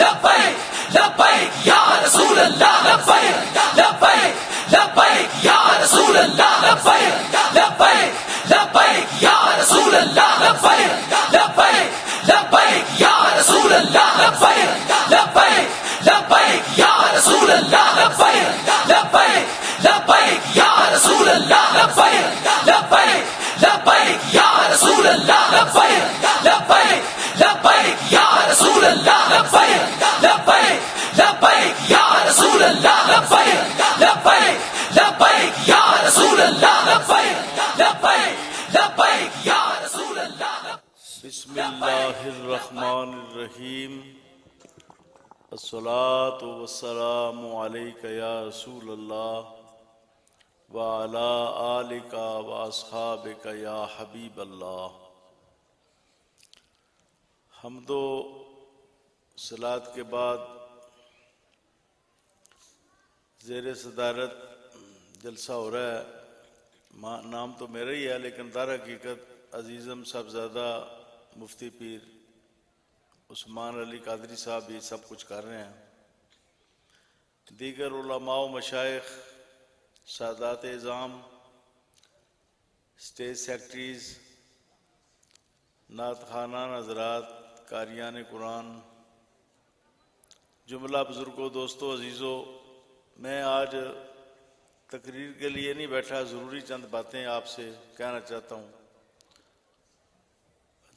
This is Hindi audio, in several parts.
लब्बैक लब्बैक या रसूल अल्लाह लब्बैक लब्बैक लब्बैक या रसूल अल्लाह लब्बैक लब्बैक लब्बैक या रसूल अल्लाह लब्बैक लब्बैक लब्बैक या रसूल अल्लाह लब्बैक लब्बैक लब्बैक या रसूल अल्लाह लब्बैक लब्बैक लब्बैक या रसूल अल्लाह लब्बैक लब्बैक लब्बैक या रसूल अल्लाह लब्बैक लब्बैक लब्बैक या रसूल अल्लाह लब्बैक लब्बैक लब्बैक या रसूल अल्लाह लब्बैक लब्बैक लब्बैक या रसूल अल्लाह लब्बैक लब्बैक लब्बैक या रसूल अल्लाह। बिस्मिल्लाहिर्रहमानिर्रहीम। अस्सलातु वस्सलामु अलैका या रसूल अल्लाह व अला आलिका व अस्हाबिका या हबीब अल्लाह। हमदो सलात के बाद ज़ेरे सदारत जलसा हो रहा है। नाम तो मेरा ही है, लेकिन दर हकीकत अजीज़म साहबज़ादा मुफ्ती पीर उस्मान अली कादरी साहब भी सब कुछ कर रहे हैं। दीगर उलमा व मशाइख, सादात इज़ाम, स्टेज सेक्रेटरीज़, नात खाना नजरात, कारियान कुरान, जुमला बुजुर्गों, दोस्तों, अजीज़ों, मैं आज तकरीर के लिए नहीं बैठा, ज़रूरी चंद बातें आपसे कहना चाहता हूँ।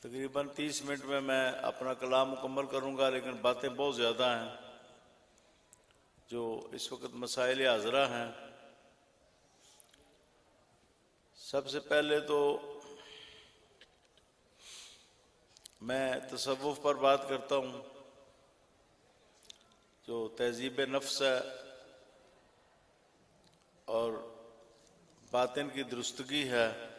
तकरीबन 30 मिनट में मैं अपना कलाम मुकम्मल करूँगा, लेकिन बातें बहुत ज़्यादा हैं जो इस वक्त मसाइल हाज़रा हैं। सबसे पहले तो मैं तसव्वुफ़ पर बात करता हूँ, जो तहज़ीब नफ्स है और बातिन की दुरुस्तगी है।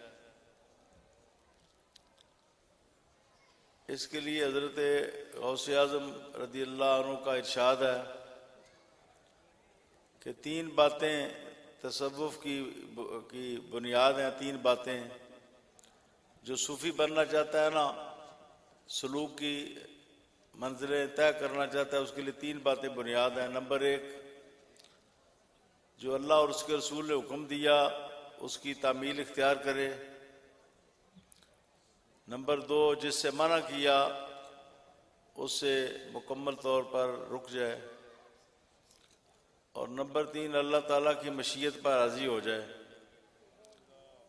इसके लिए हज़रत गौसे आज़म रज़ी अल्लाह अन्हु का इरशाद है कि 3 बातें तसव्वुफ़ की बुनियाद हैं। 3 बातें जो सूफ़ी बनना चाहता है ना, सलूक की मंजिलें तय करना चाहता है, उसके लिए 3 बातें बुनियाद हैं। नंबर 1, जो अल्लाह और उसके रसूल ने हुक्म दिया उसकी तामील इख्तियार करे। नंबर 2, जिससे मना किया उससे मुकम्मल तौर पर रुक जाए। और नंबर 3, अल्लाह ताला की मशीयत पर राज़ी हो जाए।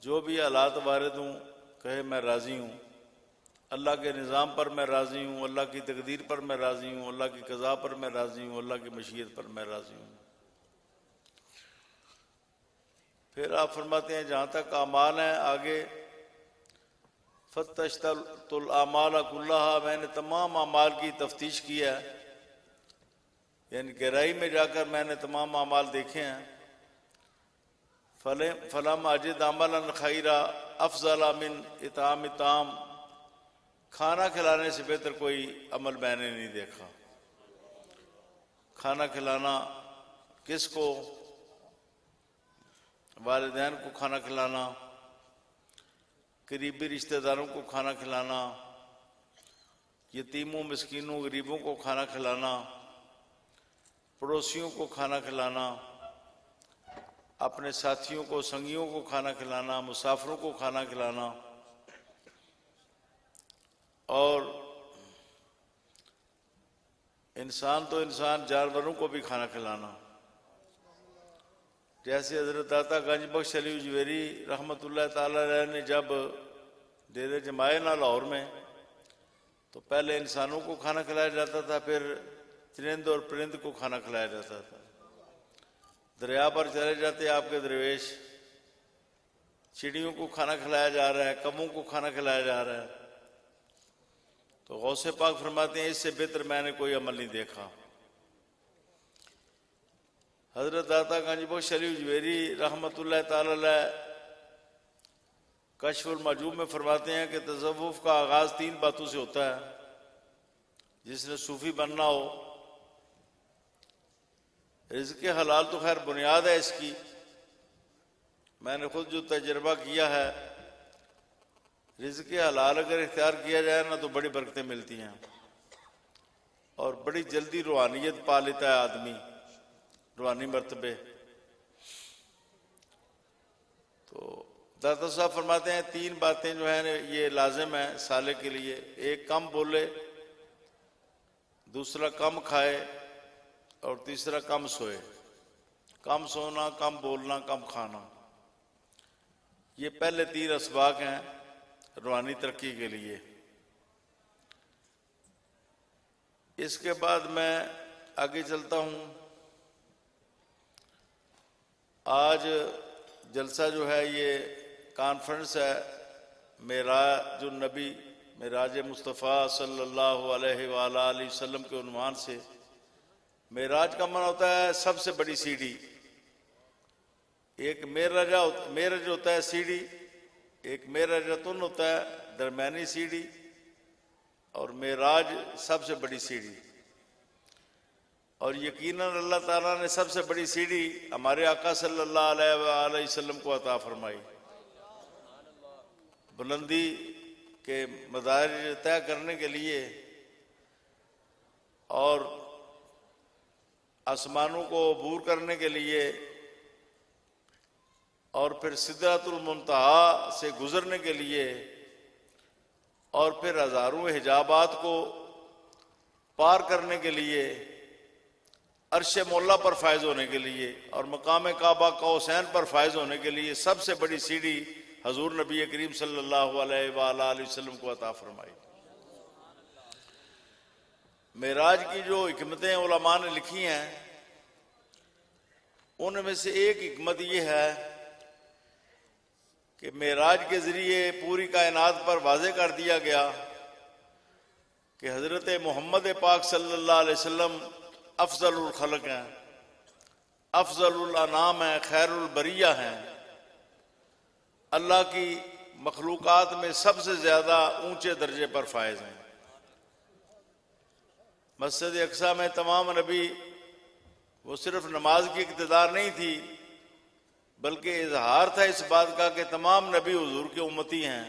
जो भी हालात वारिद हूँ, कहे मैं राज़ी हूँ, अल्लाह के निज़ाम पर मैं राज़ी हूँ, अल्लाह की तकदीर पर मैं राज़ी हूँ, अल्लाह की क़ज़ा पर मैं राज़ी हूँ, अल्लाह की मशीयत पर मैं राज़ी हूँ। फिर आप फरमाते हैं जहाँ तक आमाल हैं, आगे फतश्तुल आमाल कुल्लहा, मैंने तमाम आमाल की तफ्तीश की है, यानी गहराई में जाकर मैंने तमाम आमाल देखे हैं। फलम अजिद अमलन खैरा अफजला मिन इताम ताम, खाना खिलाने से बेहतर कोई अमल मैंने नहीं देखा। खाना खिलाना किसको? वालिदैन को खाना खिलाना, करीबी रिश्तेदारों को खाना खिलाना, यतीमों, मिस्कीनों, गरीबों को खाना खिलाना, पड़ोसियों को खाना खिलाना, अपने साथियों को, संगियों को खाना खिलाना, मुसाफिरों को खाना खिलाना, और इंसान तो इंसान, जानवरों को भी खाना खिलाना। जैसे हजरत दाता गंज बख्श अली उजवेरी रहमतुल्लाह ताला अलैह ने जब डेरे जमाए ना लाहौर में, तो पहले इंसानों को खाना खिलाया जाता था, फिर चरिंद और परिंद को खाना खिलाया जाता था। दरिया पर चले जाते आपके दरवेश, चिड़ियों को खाना खिलाया जा रहा है, कबों को खाना खिलाया जा रहा है। तो गौसे पाक फरमाते हैं इससे बेहतर मैंने कोई अमल नहीं देखा। हजरत दाता गंज बख्श अली उजवेरी रहमतुल्लाह ताला अलैह कश्फुल मजूब में फरमाते हैं कि तसव्वुफ का आगाज़ 3 बातों से होता है। जिसने सूफी बनना हो, रिज़्क़ हलाल तो खैर बुनियाद है इसकी। मैंने खुद जो तजर्बा किया है, रिज़्क़ हलाल अगर इख्तियार किया जाए ना तो बड़ी बरकतें मिलती हैं। और बड़ी जल्दी रूहानियत पा लेता है आदमी, रूहानी मर्तबे। तो दाता साहब फरमाते हैं 3 बातें जो है ये लाजिम है साले के लिए। एक, कम बोले, दूसरा कम खाए, और तीसरा कम सोए। कम सोना, कम बोलना, कम खाना, ये पहले 3 असबाक हैं रूहानी तरक्की के लिए। इसके बाद मैं आगे चलता हूं। आज जलसा जो है ये कॉन्फ्रेंस है मेराजुन नबी, मेराज मुस्तफ़ा सल्लल्लाहु अलैहि वसल्लम के उन्वान से। मेराज का माना होता है सबसे बड़ी सीढ़ी। एक मेरज होता है सीढ़ी, एक मेरजतुन होता है दरमियानी सीढ़ी, और मेराज सबसे बड़ी सीढ़ी। और यकीनन अल्लाह ताला ने सबसे बड़ी सीढ़ी हमारे आका सल्लल्लाहु अलैहि वसल्लम को अता फरमाई। बुलंदी के मदारिज तय करने के लिए और आसमानों को अबूर करने के लिए और फिर सिदरतुल मुंतहा से गुजरने के लिए और फिर हजारों हिजाबात को पार करने के लिए, अर्श मौला पर फायज होने के लिए और मकाम काबा कौसैन पर फायज होने के लिए सबसे बड़ी सीढ़ी हजूर नबी करीम सल्लल्लाहु अलैहि वसल्लम को अता फरमाई। मेराज की जो हिकमतें उलमा ने लिखी हैं उनमें से एक हिकमत ये है कि मेराज के जरिए पूरी कायनात पर वाज़े कर दिया गया कि हजरत मोहम्मद पाक सल्लल्लाहु अलैहि वसल्लम अफजलुल खल्क हैं, अफजलुल अनाम हैं, खैरुल बरिया हैं। अल्लाह की मखलूकात में सबसे ज्यादा ऊंचे दर्जे पर फायज हैं। मस्जिद अक्सा में तमाम नबी, वो सिर्फ नमाज की इक्तदार नहीं थी बल्कि इजहार था इस बात का कि तमाम नबी हुजूर के उम्मती हैं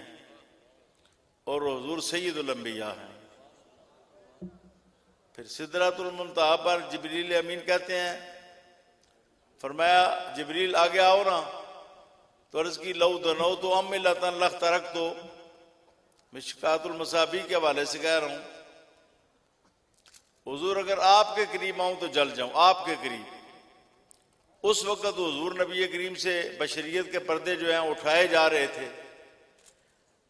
और हुजूर सैयदुल अंबिया हैं। फिर सिदरतुल मुंतहा पर जिब्रील अमीन कहते हैं, फरमाया जिब्रील आगे आओ ना, तो अर्ज की लऊ दनो तो अम्मिलतन लख तरक तो, मिशकातुल मसाबी के हवाले से कह रहा हूं, हुजूर अगर आपके करीब आऊं तो जल जाऊं, आपके करीब। उस वक्त हुजूर नबी करीम से बशरियत के पर्दे जो हैं उठाए जा रहे थे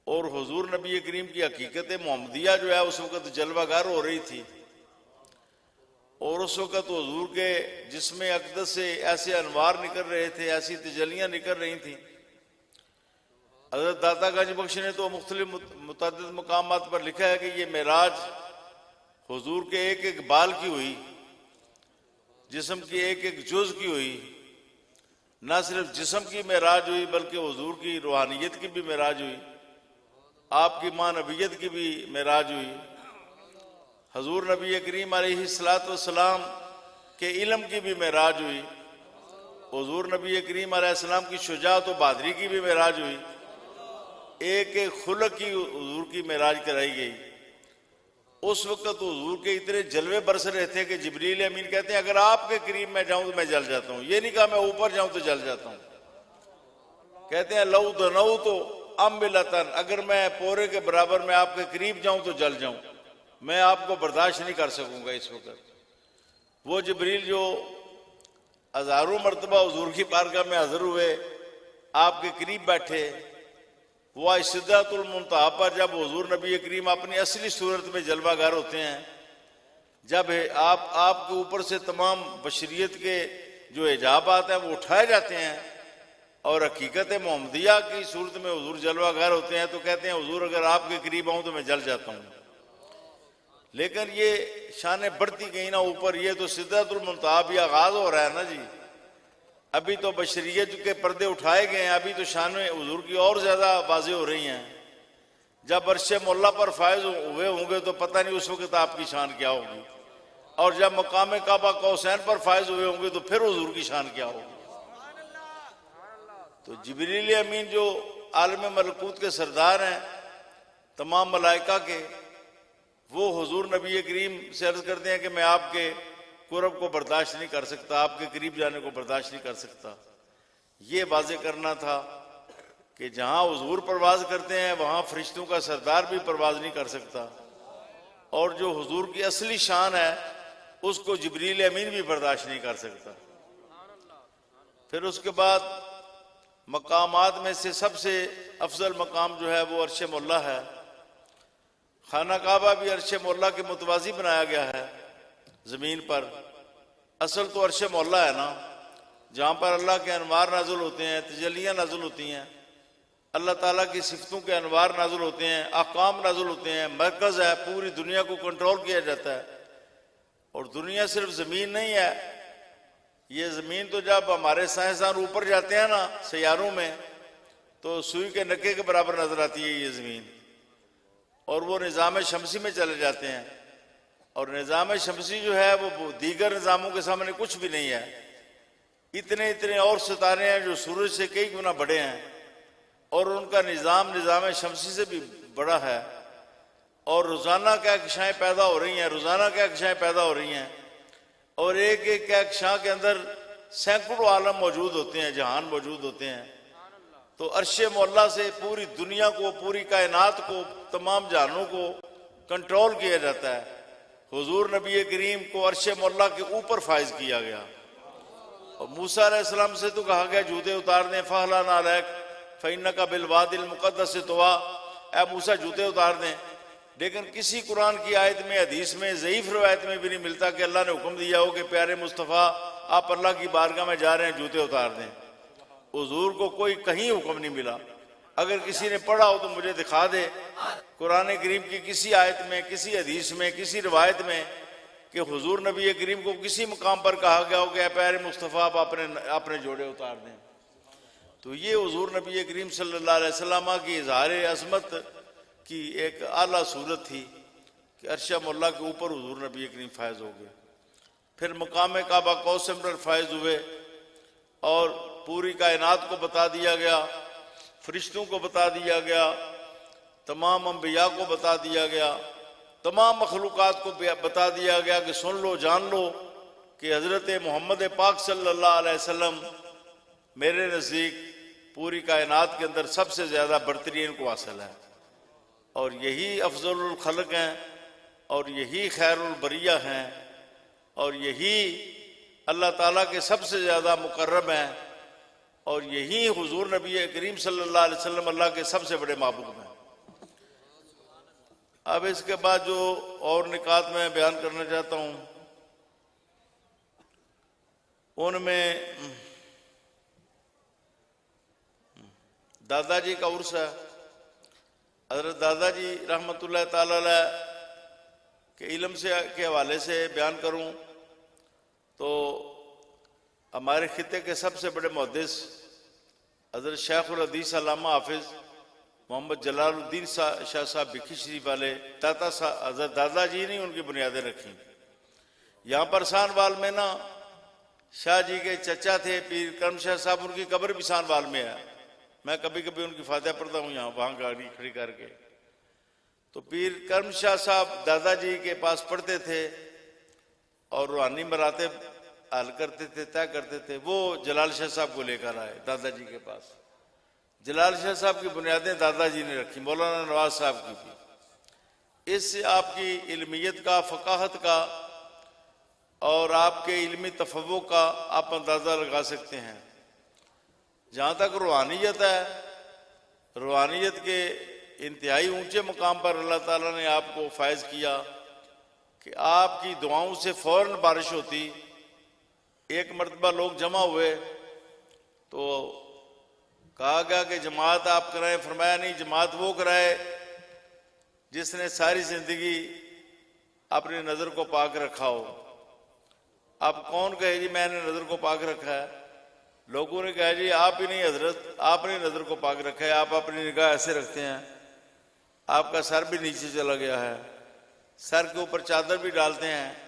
और हुजूर नबी करीम की हकीकत मोहम्मदिया जो है उस वक्त जलवागर हो रही थी। और उस वक्त हुजूर के जिस्म अक़दस से ऐसे अनवार निकल रहे थे, ऐसी तजलियां निकल रही थी। हज़रत दाता गंज बख्श ने तो मुख्तलिफ मुतअद्दिद मकामात पर लिखा है कि ये मेराज हुजूर के एक एक बाल की हुई, जिस्म की एक एक जुज की हुई। न सिर्फ जिस्म की मेराज हुई बल्कि हुजूर की रूहानियत की भी मेराज हुई, आपकी मानवियत की भी मेराज हुई। हजूर नबी करीम अलैहिस्सलातु वस्सलाम के इल्म की भी मेराज हुई, हुजूर नबी करीम अलैहिस्सलाम की शुजाअत व बहादुरी की भी मेराज हुई। एक एक खुलक की हुजूर की मेराज कराई गई। उस वक्त हुजूर के इतने जलवे बरस रहे थे कि जिब्रील अमीन कहते हैं अगर आपके करीब मैं जाऊं तो मैं जल जाता हूं। ये नहीं कहा मैं ऊपर जाऊं तो जल जाता हूं। कहते हैं लऊ दनऊ तो अम्बिलतन, अगर मैं पोरे के बराबर में आपके करीब जाऊं तो जल जाऊं, मैं आपको बर्दाश्त नहीं कर सकूंगा। इस वक्त वो जिब्रील जो हजारों मरतबा हुजूर की बारगाह में हाजिर हुए, आपके करीब बैठे, वह सिदरतुल मुंतहा पर जब हुजूर नबी करीम अपनी असली सूरत में जलवागर होते हैं, जब आपके ऊपर से तमाम बशरियत के जो हिजाबात हैं वो उठाए जाते हैं और हकीकत मोहम्मदिया की सूरत में हुजूर जलवागर होते हैं, तो कहते हैं हुजूर अगर आपके करीब आऊं तो मैं जल जाता हूं। लेकिन ये शानें बढ़ती गई ना ऊपर, ये तो सिदरतुल मुंतहा भी आगाज हो रहा है ना जी। अभी तो बशरियत के पर्दे उठाए गए हैं, अभी तो शानें हुजूर की और ज्यादा वाज़ेह हो रही हैं। जब अर्श मौला पर फायज हुए होंगे तो पता नहीं उस वक्त आपकी शान क्या होगी, और जब मकाम काबा कौसैन पर फायज हुए होंगे तो फिर हुजूर की शान क्या होगी। तो जिब्रील अमीन जो आलम मलकूत के सरदार हैं तमाम मलाइका के, वो हुजूर नबी करीम से अर्ज करते हैं कि मैं आपके कुर्ब को बर्दाश्त नहीं कर सकता, आपके करीब जाने को बर्दाश्त नहीं कर सकता। ये वाज़े करना था कि जहां हुजूर परवाज करते हैं वहां फरिश्तों का सरदार भी परवाज नहीं कर सकता, और जो हुजूर की असली शान है उसको जिब्रील अमीन भी बर्दाश्त नहीं कर सकता। फिर उसके बाद मकामात में से सबसे अफजल मकाम जो है वो अर्श मौला है। खाना काबा भी अर्श मौला के मुतवाजी बनाया गया है जमीन पर। असल तो अर्श मौला है ना, जहां पर अल्लाह के अनवार नाजुल होते हैं, तजलियां नाजुल होती हैं, अल्लाह ताला की सिफतों के अनवार नाजुल होते हैं, अहकाम नाजुल होते हैं, मरकज है, पूरी दुनिया को कंट्रोल किया जाता है। और दुनिया सिर्फ जमीन नहीं है, ये जमीन तो जब हमारे साइंसदान ऊपर जाते हैं ना सैयारों में, तो सुई के नक्के के बराबर नजर आती है ये जमीन, और वो निज़ाम शमसी में चले जाते हैं। और निज़ाम शमसी जो है वो दीगर निज़ामों के सामने कुछ भी नहीं है। इतने इतने और सितारे हैं जो सूरज से कई गुना बड़े हैं, और उनका निज़ाम शमसी से भी बड़ा है। और रोज़ाना क्या कशाएँ पैदा हो रही हैं, रोज़ाना क्या कशाएँ पैदा हो रही हैं, और एक एक क्या कशां के अंदर सैकड़ों आलम मौजूद होते हैं, जहान मौजूद होते हैं। तो अर्श मौला से पूरी दुनिया को, पूरी कायनात को, तमाम जहानों को कंट्रोल किया जाता है। हुजूर नबी करीम को अर्श मौला के ऊपर फाइज किया गया। और मूसा अलैहिस्सलाम से तो कहा गया जूते उतार दें, फहला नालैक फ़इन्नका बिलवादिल मुक़द्दस तुवा, ऐ मूसा जूते उतार दें। लेकिन किसी कुरान की आयत में, हदीस में, ज़ईफ़ रवायत में भी नहीं मिलता कि अल्लाह ने हुक्म दिया हो कि प्यारे मुस्तफ़ा आप अल्लाह की बारगाह में जा रहे हैं, जूते उतार दें। हुजूर को कोई कहीं हुक्म नहीं मिला। अगर किसी ने पढ़ा हो तो मुझे दिखा दे कुरान करीम की किसी आयत में, किसी हदीस में, किसी रवायत में कि हुजूर नबी करीम को किसी मुकाम पर कहा गया हो कि प्यारे मुस्तफ़ा आप अपने जोड़े उतार दें। तो ये हुजूर नबी करीम सल्लल्लाहु अलैहि वसल्लम की इज़हार अज़मत की एक आला सूरत थी कि अर्श मौला के ऊपर हुजूर नबी करीम फायज हो गए। फिर मकाम काबा कौस पर फायज हुए, और पूरी कायनात को बता दिया गया, फरिश्तों को बता दिया गया, तमाम अंबिया को बता दिया गया, तमाम मखलूक़ात को बता दिया गया कि सुन लो, जान लो कि हज़रत मोहम्मद पाक सल्लल्लाहु अलैहि वसल्लम मेरे नज़दीक पूरी कायनात के अंदर सबसे ज़्यादा बरतरीन को हासिल है, और यही अफजलुल खल्क हैं, और यही खैरुल बरिया हैं, और यही अल्लाह ताला के सबसे ज़्यादा मुकर्रम हैं, और यही हुजूर नबी करीम सल्लल्लाहु अलैहि वसल्लम अल्लाह के सबसे बड़े महबूब हैं। अब इसके बाद जो और निकात मैं बयान करना चाहता हूँ, उनमें दादाजी का उर्स है। हज़रत दादाजी रहमतुल्लाह ताला अलैह के इल्म से के हवाले से बयान करूं तो हमारे खिते के सबसे बड़े मुहद्दिस हज़रत शेखुल हदीस अल्लामा हाफिज़ मोहम्मद जलालुद्दीन शाह साहब भिक्की शरीफ वाले ताता हज़रत दादाजी ने उनकी बुनियादें रखी। यहाँ पर सानवाल में ना शाह जी के चचा थे पीर करम शाह साहब, उनकी कब्र भी सानवाल में है। मैं कभी कभी उनकी फातिहा पढ़ता हूँ यहाँ, वहाँ गाड़ी खड़ी करके। तो पीर करम शाह साहब दादाजी के पास पढ़ते थे और रूहानी मरातिब हल करते थे, तय करते थे। वो जलाल शाह साहब को लेकर आए दादाजी के पास। जलाल शाह साहब की बुनियादें दादाजी ने रखी, मौलाना नवाज साहब की भी। इससे आपकी इल्मियत का, फ़काहत का और आपके इल्मी तफव्वुक़ का आप अंदाज़ा लगा सकते हैं। जहाँ तक रूहानियत है, रूहानियत के इंतहाई ऊंचे मुकाम पर अल्लाह ताला ने आपको फायज किया कि आपकी दुआओं से फ़ौरन बारिश होती। एक मरतबा लोग जमा हुए तो कहा गया कि जमात आप कराएं। फरमाया नहीं, जमात वो कराए जिसने सारी जिंदगी अपनी नज़र को पाक रखा हो। अब कौन कहे जी मैंने नज़र को पाक रखा है? लोगों ने कहा जी आप ही नहीं हजरत, आपने नज़र को पाक रखा है। आप अपनी निगाह ऐसे रखते हैं, आपका सर भी नीचे चला गया है, सर के ऊपर चादर भी डालते हैं,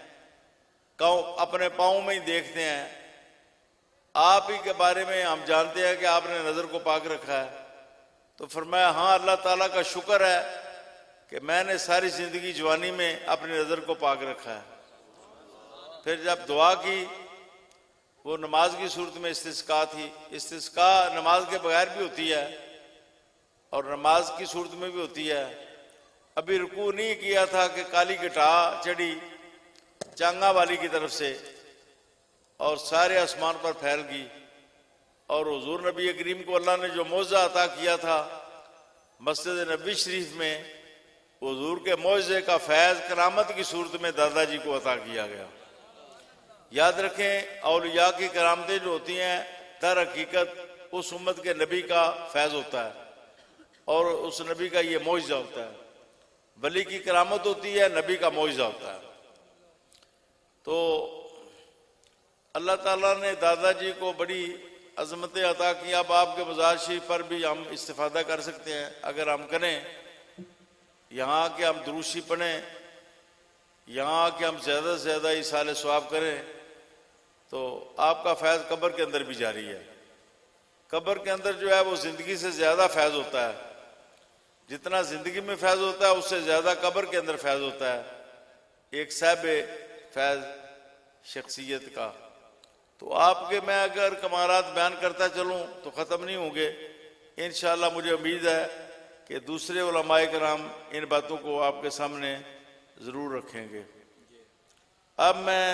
अपने पाँव में ही देखते हैं। आप ही के बारे में हम जानते हैं कि आपने नज़र को पाक रखा है। तो फरमाया हाँ, अल्लाह ताला का शुक्र है कि मैंने सारी जिंदगी जवानी में अपनी नज़र को पाक रखा है। फिर जब दुआ की, वो नमाज की सूरत में इस्तिस्का थी। इस्तिस्का नमाज के बगैर भी होती है और नमाज की सूरत में भी होती है। अभी रुकू नहीं किया था कि काली घटा चढ़ी चांगा वाली की तरफ से और सारे आसमान पर फैल गई। और हुजूर नबी करीम को अल्लाह ने जो मौज़ा अता किया था मस्जिद नबी शरीफ में, हुजूर के मौज़े का फैज़ करामत की सूरत में दादाजी को अता किया गया। याद रखें, औलिया की करामतें जो होती हैं दर हकीकत उस उम्मत के नबी का फैज़ होता है और उस नबी का ये मौज़ा होता है। वली की करामत होती है, नबी का मौज़ा होता है। तो अल्लाह ताला ने दादाजी को बड़ी अजमतें अता की। अब आपके मज़ार शरीफ पर भी हम इस्तिफादा कर सकते हैं। अगर हम करें, यहाँ के हम दुरूशी पढ़ें, यहाँ के हम ज़्यादा से ज़्यादा इसाले सवाब करें, तो आपका फैज़ कब्र के अंदर भी जारी है। कब्र के अंदर जो है वो ज़िंदगी से ज़्यादा फैज़ होता है। जितना ज़िंदगी में फैज़ होता है उससे ज़्यादा कब्र के अंदर फैज़ होता है एक साहब फैज़ शख्सियत का। तो आपके मैं अगर कमारात बयान करता चलूँ तो ख़त्म नहीं होंगे। इंशाअल्लाह मुझे उम्मीद है कि दूसरे उलमाए कराम इन बातों को आपके सामने ज़रूर रखेंगे। अब मैं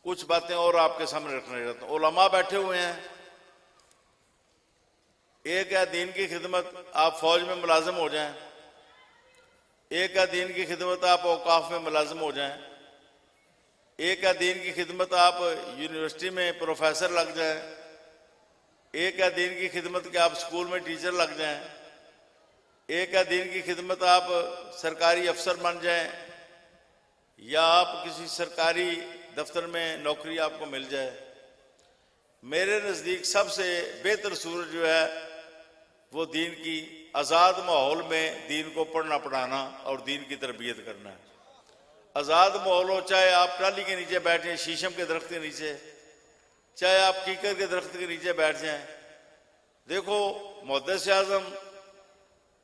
कुछ बातें और आपके सामने रखना चाहता हूँ। उलमा बैठे हुए हैं, एक है दीन की खिदमत, आप फौज में मुलाजिम हो जाएं। एक है दीन की खिदमत, आप औकाफ में मुलाजिम हो जाएं। एक है दीन की खिदमत, आप यूनिवर्सिटी में प्रोफेसर लग जाएं। एक है दीन की खिदमत कि आप स्कूल में टीचर लग जाएं। एक है दीन की खिदमत आप सरकारी अफसर बन जाएं या आप किसी सरकारी दफ्तर में नौकरी आपको मिल जाए। मेरे नज़दीक सबसे बेहतर सूरत जो है वो दीन की आज़ाद माहौल में दीन को पढ़ना पढ़ाना और दीन की तरबियत करना है। आज़ाद माहौल हो, चाहे आप ट्राली के नीचे बैठें, शीशम के दरख्त के नीचे, चाहे आप कीकर के दरख्त के नीचे बैठ जाएं। देखो, मुहद्दिस आज़म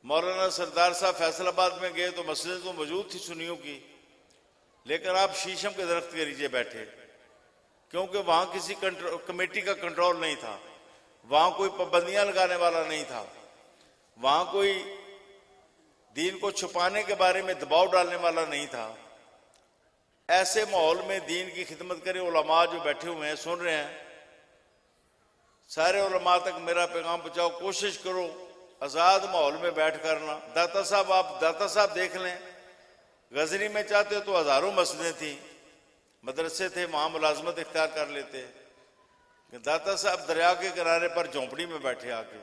मौलाना सरदार साहब फैसलाबाद में गए तो मस्जिद तो मौजूद थी सुन्नियों की, लेकिन आप शीशम के दरख्त के नीचे बैठे क्योंकि वहां किसी कमेटी का कंट्रोल नहीं था, वहां कोई पाबंदियां लगाने वाला नहीं था, वहां कोई दीन को छुपाने के बारे में दबाव डालने वाला नहीं था। ऐसे माहौल में दीन की खिदमत करें। उलमा जो बैठे हुए हैं सुन रहे हैं, सारे उलमा तक मेरा पैगाम पहुंचाओ। कोशिश करो आज़ाद माहौल में बैठ करना। दाता साहब, आप दाता साहब देख लें, गजनी में चाहते तो हज़ारों मस्जिदें थी, मदरसे थे, वहाँ मुलाजमत इख्तियार कर लेते। दाता साहब दरिया के किनारे पर झोंपड़ी में बैठे आके,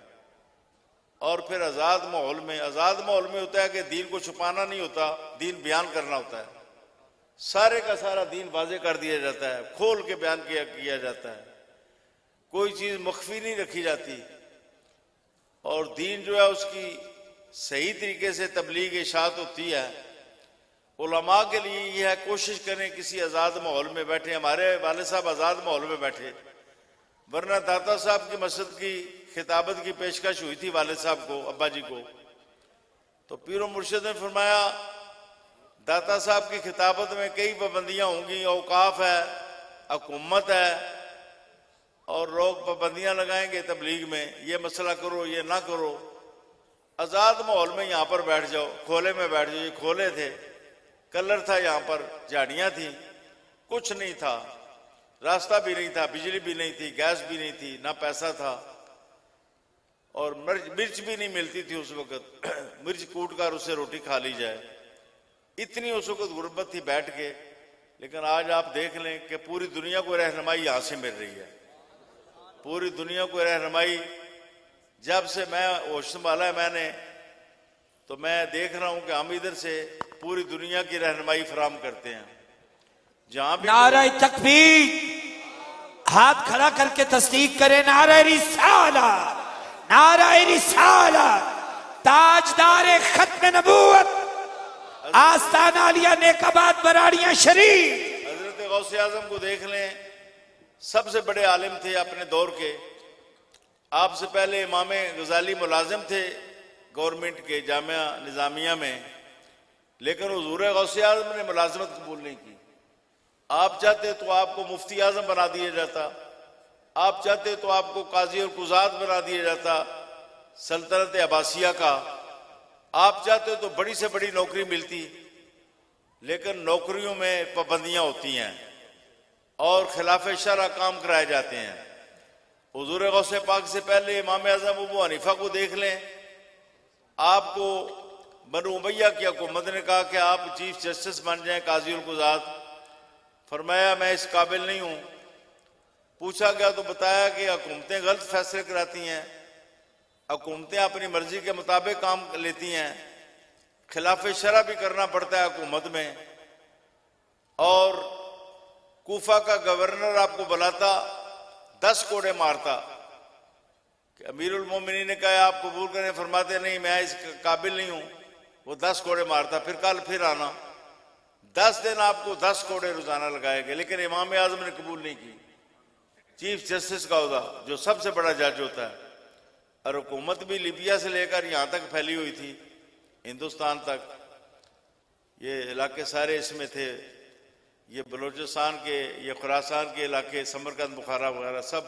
और फिर आज़ाद माहौल में होता है कि दीन को छुपाना नहीं होता, दीन बयान करना होता है। सारे का सारा दीन वाजे कर दिया जाता है, खोल के बयान किया जाता है, कोई चीज़ मख्फी नहीं रखी जाती। और दीन जो है उसकी सही तरीके से तबलीग इशाअत होती है। उलमा के लिए यह है, कोशिश करें किसी आज़ाद माहौल में बैठे। हमारे वाले साहब आज़ाद माहौल में बैठे, वरना दाता साहब की मस्जिद की खिताबत की पेशकश हुई थी वाले साहब को, अब्बा जी को, तो पीरो मुर्शिद ने फरमाया दाता साहब की खिताबत में कई पाबंदियां होंगी, औकाफ है, हुकूमत है, और लोग पाबंदियां लगाएंगे तबलीग में, ये मसला करो, ये ना करो। आज़ाद माहौल में यहाँ पर बैठ जाओ, खोले में बैठ जाओ। ये खोले थे, कलर था, यहाँ पर झाड़ियाँ थी, कुछ नहीं था, रास्ता भी नहीं था, बिजली भी नहीं थी, गैस भी नहीं थी, ना पैसा था, और मिर्च भी नहीं मिलती थी उस वक़्त। मिर्च कूट कर उससे रोटी खा ली जाए, इतनी उस वक़्त गुर्बत थी बैठ के। लेकिन आज आप देख लें कि पूरी दुनिया को रहनुमाई यहाँ से मिल रही है। पूरी दुनिया को रहनुमाई जब से मैं होश संभाला है मैंने, तो मैं देख रहा हूं कि हम इधर से पूरी दुनिया की रहनुमाई फराम करते हैं। जहां भी नारे तकबीर, हाथ खड़ा करके तस्दीक करें। नारे रिसाला, नारे रिसाला, ताजदार खत्म नबूवत, आस्ताना आलिया नेकाबाद बराड़ियां शरीफ। हजरत गौसे आजम को देख लें, सबसे बड़े आलिम थे अपने दौर के। आपसे पहले इमाम गजाली मुलाजिम थे गवर्नमेंट के जामिया निज़ामिया में, लेकिन हुजूर गौसे आज़म ने मुलाजमत कबूल नहीं की। आप चाहते तो आपको मुफ्ती आजम बना दिया जाता, आप चाहते तो आपको काजी और कुजात बना दिया जाता सल्तनत अब्बासिया का, आप चाहते तो बड़ी से बड़ी नौकरी मिलती, लेकिन नौकरियों में पाबंदियां होती हैं और खिलाफ शरअ काम कराए जाते हैं। हुजूर गौसे पाक से पहले इमाम आज़म अबू हनीफा को देख लें, आपको बनु उमैया की हुकूमत ने कहा कि आप चीफ जस्टिस बन जाएं, काजी और कुजात। फरमाया मैं इस काबिल नहीं हूं। पूछा गया तो बताया कि हुकूमतें गलत फैसले कराती हैं, हुकूमतें अपनी मर्जी के मुताबिक काम लेती हैं, खिलाफ शरअ भी करना पड़ता है हुकूमत में। और कूफा का गवर्नर आपको बुलाता, 10 कोड़े मारता कि अमीरुल मोमिनीन ने कहा आप कबूल करें, फरमाते नहीं मैं इस काबिल नहीं हूं, वो 10 कोड़े मारता। फिर कल फिर आना, 10 दिन आपको 10 कोड़े रोजाना लगाए गए, लेकिन इमाम आजम ने कबूल नहीं की। चीफ जस्टिस का ओहदा जो सबसे बड़ा जज होता है, और हुकूमत भी लीबिया से लेकर यहाँ तक फैली हुई थी, हिंदुस्तान तक, ये इलाके सारे इसमें थे, ये बलूचिस्तान के, ये खुरासान के इलाके, समरकंद, बुखारा वगैरह सब।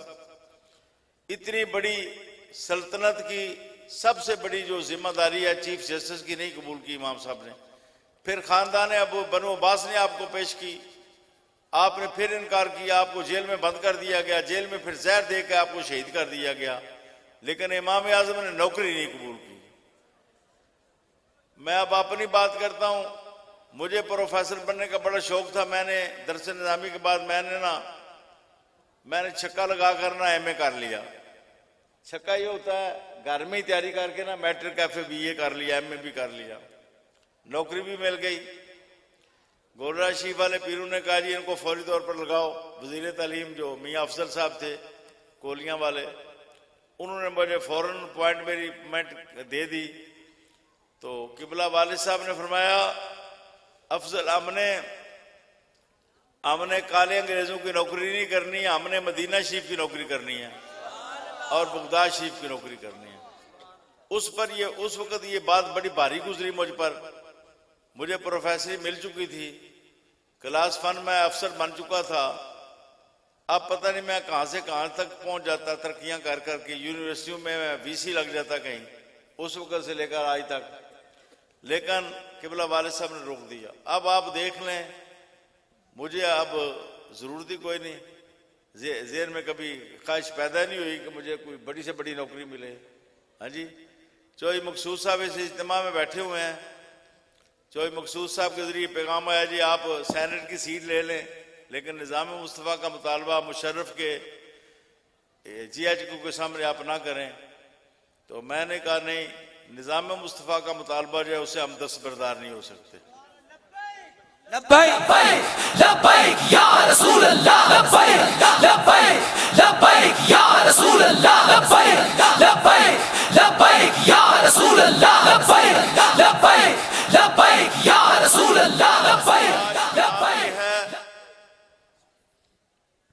इतनी बड़ी सल्तनत की सबसे बड़ी जो जिम्मेदारी है चीफ जस्टिस की नहीं कबूल की इमाम साहब ने। फिर खानदान अबू बनु अब्बास ने आपको पेश की, आपने फिर इनकार किया, आपको जेल में बंद कर दिया गया, जेल में फिर जहर देकर आपको शहीद कर दिया गया, लेकिन इमाम आजम ने नौकरी नहीं कबूल की। मैं अब अपनी बात करता हूं, मुझे प्रोफेसर बनने का बड़ा शौक था। मैंने दरस निज़ामी के बाद मैंने छक्का लगा कर ना MA कर लिया। छक्का ये होता है घर में ही तैयारी करके ना मैट्रिक कैफे BA कर लिया, MA भी कर लिया, नौकरी भी मिल गई। गोलरा शीफ वाले पीरू ने कहा जी इनको फौरी तौर पर लगाओ। वजीर तालीम जो मियाँ अफजल साहब थे कोलियां वाले, उन्होंने मुझे फौरन अपॉइंटमेंट दे दी। तो किबला वालिद साहब ने फरमाया अफजल हमने काले अंग्रेजों की नौकरी नहीं करनी, हमने मदीना शरीफ की नौकरी करनी है और बगदाद शरीफ की नौकरी करनी है। उस वक्त ये बात बड़ी भारी गुजरी मुझ पर। मुझे प्रोफेसरी मिल चुकी थी, क्लास 1 में अफसर बन चुका था। अब पता नहीं मैं कहां से कहां तक पहुंच जाता, तरक्कियां कर करके यूनिवर्सिटियों में मैं VC लग जाता कहीं, उस वक्त से लेकर आज तक। लेकिन किबला वालिद साहब ने रोक दिया। अब आप देख लें, मुझे अब जरूरत ही कोई नहीं, जेहन में कभी ख्वाहिश पैदा नहीं हुई कि मुझे कोई बड़ी से बड़ी नौकरी मिले। हाँ जी, चौधरी मकसूद साहब इस इज्तिमा में बैठे हुए हैं। चौधरी मकसूद साहब के जरिए पैगाम आया जी आप सेनेट की सीट ले लें, लेकिन निज़ाम मुस्तफ़ा का मुतालबा मुशर्रफ के GHQ के सामने आप ना करें। तो मैंने कहा नहीं, निज़ाम मुस्तफ़ा का मुतालबा जो है उससे हम दस्तबरदार नहीं हो सकते। लब्बैक लब्बैक या रसूल अल्लाह, लब्बैक लब्बैक लब्बैक या रसूल अल्लाह, लब्बैक लब्बैक लब्बैक या रसूल अल्लाह, लब्बैक लब्बैक लब्बैक या रसूल अल्लाह, लब्बैक लब्बैक।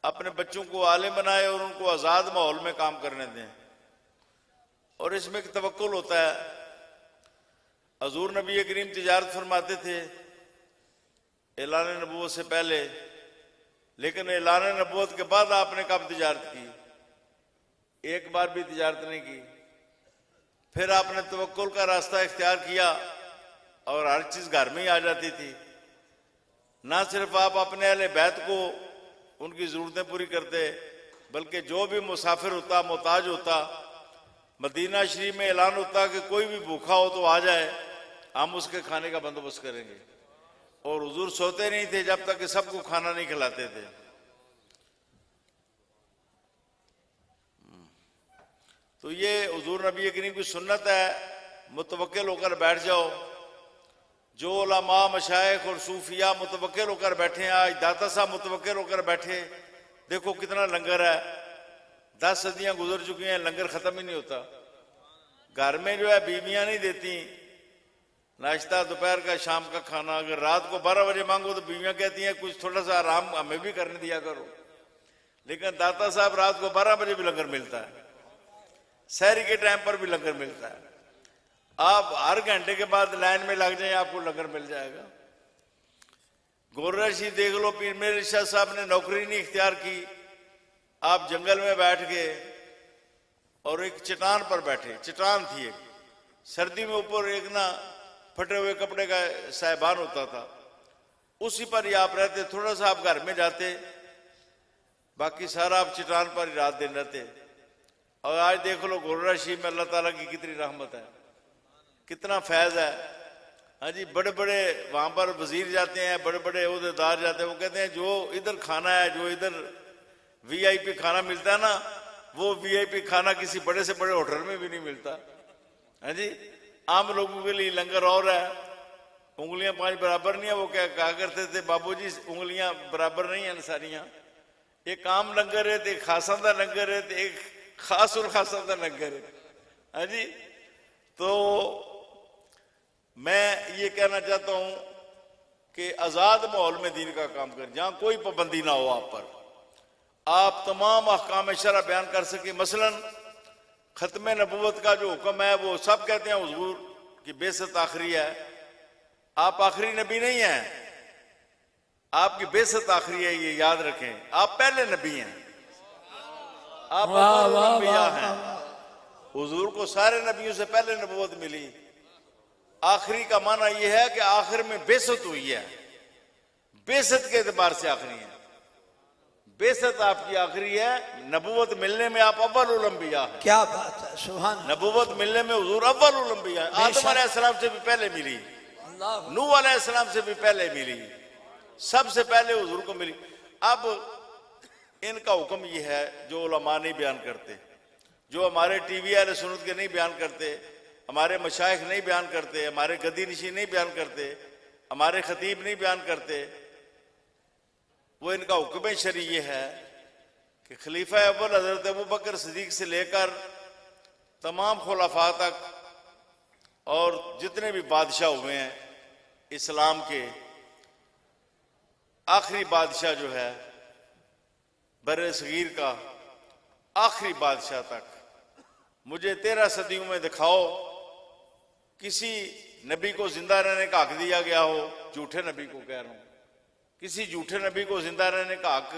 अपने बच्चों को आलिम बनाए और उनको आजाद माहौल में काम करने दें, और इसमें एक तवक्कुल होता है। हजूर नबी करीम तिजारत फरमाते थे ऐलान नबूवत से पहले, लेकिन ऐलान नबूवत के बाद आपने कब तिजारत की? एक बार भी तिजारत नहीं की। फिर आपने तवक्कुल का रास्ता इख्तियार किया और हर चीज घर में ही आ जाती थी। ना सिर्फ आप अपने अहले बैत को उनकी जरूरतें पूरी करते, बल्कि जो भी मुसाफिर होता, मोहताज होता, मदीना शरीफ में ऐलान होता कि कोई भी भूखा हो तो आ जाए, हम उसके खाने का बंदोबस्त करेंगे। और हुजूर सोते नहीं थे जब तक कि सबको खाना नहीं खिलाते थे। तो ये हुजूर नबी करीम की सुन्नत है, मुतवक्किल होकर बैठ जाओ। जो उलमा मशाइख और सूफिया मुतवक्किल होकर बैठे हैं, आज दाता साहब मुतवक्किल होकर बैठे, देखो कितना लंगर है। 10 सदियां गुजर चुकी हैं, लंगर खत्म ही नहीं होता। घर में जो है बीवियां नहीं देती नाश्ता, दोपहर का, शाम का खाना। अगर रात को 12 बजे मांगो तो बीवियां कहती हैं कुछ थोड़ा सा आराम हमें भी करने दिया करो। लेकिन दाता साहब रात को 12 बजे भी लंगर मिलता है, सहरी के टाइम पर भी लंगर मिलता है। आप हर घंटे के बाद लाइन में लग जाए, आपको लंगर मिल जाएगा। गोरा शी देख लो, पीर मेरे शाह साहब ने नौकरी नहीं इख्तियार की, आप जंगल में बैठ गए और एक चट्टान पर बैठे, चट्टान थी एक, सर्दी में ऊपर एक ना फटे हुए कपड़े का साहिबान होता था, उसी पर ही आप रहते, थोड़ा सा आप घर में जाते, बाकी सारा आप चट्टान पर ही रात दिन रहते। और आज देख लो गोरा शी में अल्लाह ताला की कितनी रहमत है, कितना फैज है। हाँ जी, बड़े बड़े वहां पर वजीर जाते हैं, बड़े बड़े ओहदेदार जाते हैं, वो कहते हैं जो इधर खाना है, जो इधर वीआईपी खाना मिलता है ना, वो वीआईपी खाना किसी बड़े से बड़े होटल में भी नहीं मिलता। हाँ जी, आम लोगों के लिए लंगर और है, उंगलियां 5 बराबर नहीं है। वो क्या कहा करते थे, बाबूजी उंगलियां बराबर नहीं है सारियां, एक आम लंगर है, एक खासा दा लंगर है, एक खास और खासा दा लंगर है। हाँ जी, तो मैं ये कहना चाहता हूं कि आजाद माहौल में दीन का काम करें, जहां कोई पाबंदी ना हो आप पर, आप तमाम अहकाम शरा बयान कर सके। मसलन खत्म नबूवत का जो हुक्म है, वो सब कहते हैं हुजूर की बेसत आखिरी है, आप आखिरी नबी नहीं हैं, आपकी बेसत आखिरी है, ये याद रखें। आप पहले नबी हैं, आप अंबिया हैं। हुजूर को सारे नबियों से पहले नबूवत मिली। आखिरी का माना यह है कि आखिर में बेसत हुई है, बेसत के एतबार से आखिरी है, बेसत आपकी आखिरी है। नबूवत मिलने में आप अव्वल अंबिया हैं। क्या बात है, सुभान। नबूवत मिलने में हुजूर अव्वल अंबिया हैं। आदम अलैहिस्सलाम से भी पहले मिली, नूह अलैहिस्सलाम से भी पहले मिली, सबसे पहले हुजूर को मिली। अब इनका हुक्म यह है, जो उलमा नहीं बयान करते, जो हमारे टीवी अहले सुन्नत के नहीं बयान करते, हमारे मशाइख नहीं बयान करते, हमारे गद्दी निशी नहीं बयान करते, हमारे खतीब नहीं बयान करते, वो इनका हुक्म शरी ये है कि खलीफा अव्वल हजरत अबू बकर सिद्दीक से लेकर तमाम खुलाफा तक और जितने भी बादशाह हुए हैं इस्लाम के, आखिरी बादशाह जो है बरे सगीर का आखिरी बादशाह तक, मुझे 13 सदियों में दिखाओ किसी नबी को जिंदा रहने का हक दिया गया हो, झूठे नबी को कह रहा हूं, किसी झूठे नबी को जिंदा रहने का हक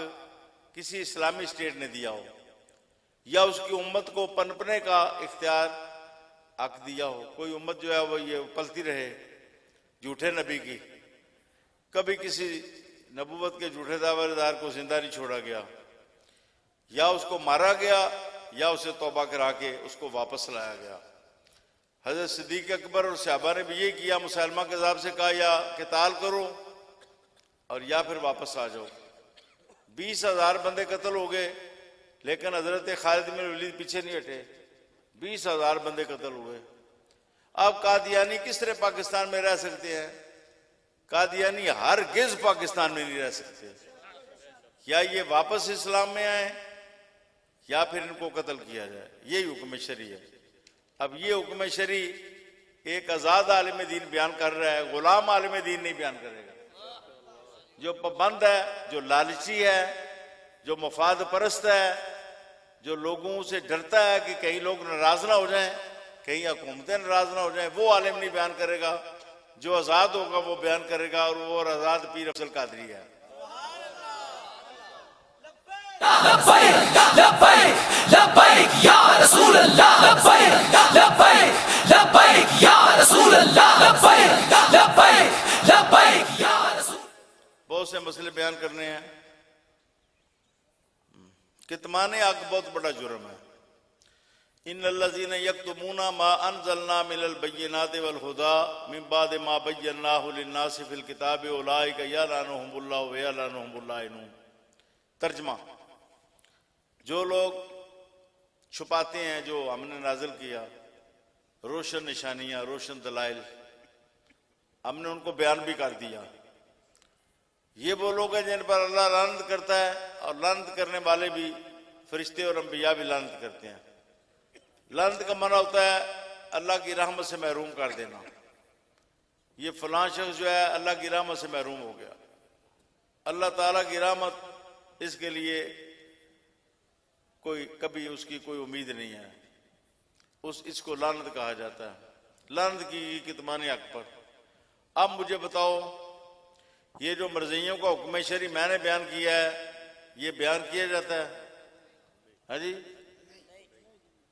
किसी इस्लामी स्टेट ने दिया हो, या उसकी उम्मत को पनपने का इख्तियार हक दिया हो। कोई उम्मत जो है वो ये पलती रहे झूठे नबी की। कभी किसी नबूवत के झूठे दावेदार को जिंदा नहीं छोड़ा गया, या उसको मारा गया, या उसे तौबा करा के उसको वापस लाया गया। हजरत सिद्दीक अकबर और सहाबा ने भी ये किया, मुसलमान के अज़ाब से कहा या किताल करो और या फिर वापस आ जाओ। 20,000 बंदे कत्ल हो गए, लेकिन हजरत खालिद बिन वलीद पीछे नहीं हटे, 20,000 बंदे कत्ल हुए। अब कादियानी किस तरह पाकिस्तान में रह सकते हैं? कादियानी हर गिज पाकिस्तान में नहीं रह सकते। या ये वापस इस्लाम में आए या फिर इनको कत्ल किया जाए, यही हुक्म शरी है। अब ये हुक्म शरी एक आजाद आलिम दीन बयान कर रहा है, गुलाम आलिम दीन नहीं बयान करेगा। जो पाबंद है, जो लालची है, जो मफाद परस्त है, जो लोगों से डरता है कि कहीं लोग नाराज ना हो जाएं, कहीं हुकूमतें नाराज ना हो जाएं, वो आलिम नहीं बयान करेगा। जो आजाद होगा वो बयान करेगा, और वो आजाद पीर अफजल कादरी है। लब्बैक लब्बैक लब्बैक या रसूल अल्लाह, लब्बैक लब्बैक लब्बैक या रसूल अल्लाह, लब्बैक लब्बैक लब्बैक या रसूल। बहुत से मसले बयान करने हैं। कितमाने हक बहुत बड़ा जुर्म है। इन्नल्लज़ीना यक्तुमूना मा अनज़लना मिनल बय्यिनाति वल हुदा मिन बादि मा बय्यनाहु लिन्नासि फिल किताबि उलाइका यलअनुहुमुल्लाहु व यलअनुहुमुल लाइनून। तर्जमा, जो लोग छुपाते हैं जो हमने नाजिल किया, रोशन निशानियां, रोशन दलाइल, हमने उनको बयान भी कर दिया, ये वो लोग हैं जिन पर अल्लाह लानत करता है, और लानत करने वाले भी फरिश्ते और अंबिया भी लानत करते हैं। लानत का माना होता है अल्लाह की रहमत से महरूम कर देना। ये फलां शख्स जो है अल्लाह की रहमत से महरूम हो गया, अल्लाह ताला की रहमत इसके लिए कोई कभी उसकी कोई उम्मीद नहीं है, इसको लानत कहा जाता है। लानत की गई कितमान हक पर। अब मुझे बताओ, ये जो मर्जियों का हुक्म शरी मैंने बयान किया है, ये बयान किया जाता है? हाँ जी,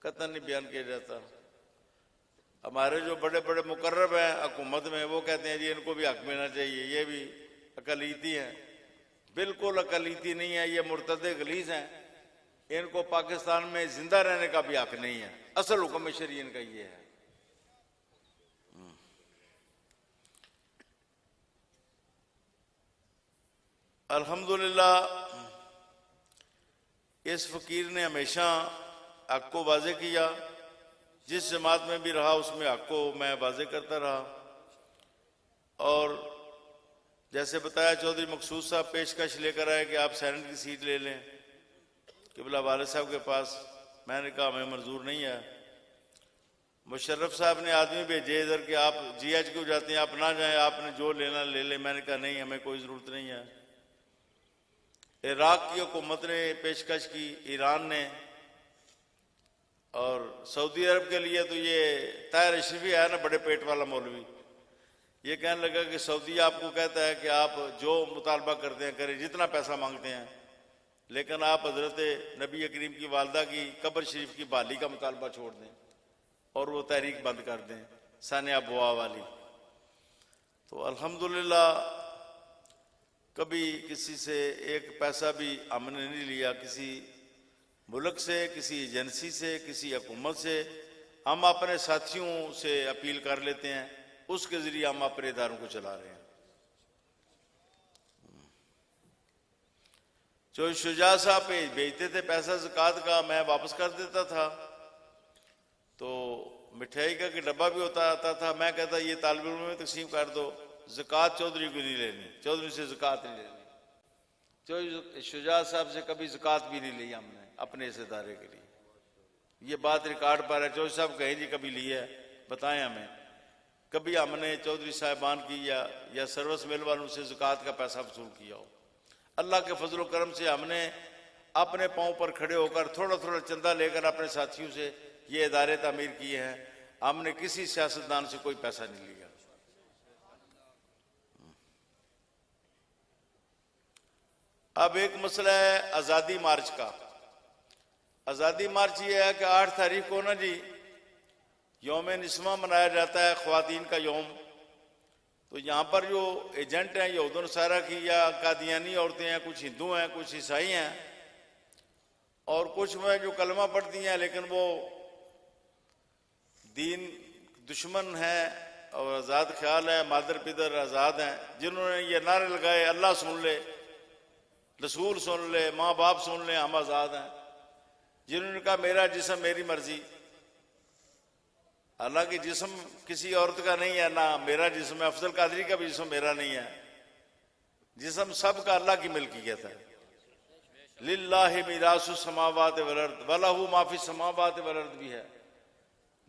कतई नहीं बयान किया जाता। हमारे जो बड़े बड़े मुकर्रब हैं हुकूमत में, वो कहते हैं जी इनको भी हक मिलना चाहिए, ये भी अकलीती हैं। बिल्कुल अकलीती नहीं है, ये मुर्तद गलीज हैं। इनको पाकिस्तान में जिंदा रहने का भी हक नहीं है। असल हुक्म शरी इनका ये है। अल्हम्दुलिल्लाह इस फकीर ने हमेशा हक को वाजे किया। जिस जमात में भी रहा उसमें हक को मैं वाजे करता रहा। और जैसे बताया, चौधरी मकसूद साहब पेशकश लेकर आए कि आप सेनेट की सीट ले लें किबला वाले साहब के पास। मैंने कहा हमें मंजूर नहीं है। मुशर्रफ साहब ने आदमी भेजे इधर कि आप GH क्यों जाते हैं, आप ना जाएं, आपने जो लेना ले लें। मैंने कहा नहीं, हमें कोई ज़रूरत नहीं है। इराक की हुकूमत ने पेशकश की, ईरान ने, और सऊदी अरब के लिए तो ये ताहिर अशरफी है ना, बड़े पेट वाला मौलवी, ये कहने लगा कि सऊदी आपको कहता है कि आप जो मुतालबा करते हैं करें, जितना पैसा मांगते हैं, लेकिन आप हजरत नबी करीम की वालदा की कब्र शरीफ की बहाली का मुतालबा छोड़ दें और वो तहरीक बंद कर दें, सानिया बुआ वाली। तो अल्हम्दुलिल्लाह कभी किसी से एक पैसा भी हमने नहीं लिया, किसी मुल्क से, किसी एजेंसी से, किसी हुकूमत से। हम अपने साथियों से अपील कर लेते हैं, उसके जरिए हम अपने इदारों को चला रहे हैं। जो शुजा साहब भेजते थे पैसा ज़कात का, मैं वापस कर देता था। तो मिठाई का कि डब्बा भी होता आता था, मैं कहता ये तालिब इल्म में तकसीम कर दो, ज़कात चौधरी को नहीं लेनी, चौधरी से ज़कात नहीं लेनी। चौधरी शुजा साहब से कभी ज़कात भी नहीं ली हमने अपने इस इदारे के लिए। ये बात रिकॉर्ड पर है। चौधरी साहब कहें जी कभी लिया है, बताएं हमें। कभी हमने चौधरी साहिबान की या सर्विस मिल वालों से ज़कात का पैसा वसूल किया हो। अल्लाह के फजल करम से हमने अपने पाँव पर खड़े होकर थोड़ा थोड़ा चंदा लेकर अपने साथियों से ये इदारे तामीर किए हैं। हमने किसी सियासतदान से कोई पैसा नहीं लिया। अब एक मसला है आज़ादी मार्च का। आज़ादी मार्च ये है कि 8 तारीख को ना जी यौम निस्वा मनाया जाता है, ख्वातीन का यौम। तो यहाँ पर जो एजेंट हैं यहूद नसारा की या कादियानी औरतें हैं, कुछ हिंदू हैं, कुछ ईसाई हैं, और कुछ में जो कलमा पढ़ती हैं लेकिन वो दीन दुश्मन है और आज़ाद ख्याल है, मादर पिदर आज़ाद हैं, जिन्होंने ये नारे लगाए अल्लाह सुन ले, रसूल सुन ले, माँ बाप सुन ले, हम आज़ाद हैं। जिन्होंने कहा मेरा जिस्म मेरी मर्जी। हालांकि जिस्म किसी औरत का नहीं है, ना मेरा जिस्म है, अफजल कादरी का भी जिस्म मेरा नहीं है। जिस्म सबका अल्लाह की मिल्कियत है। लिल्लाहि मिरासु समावात वल अर्द वलहु माफी समावात वल अर्द भी है।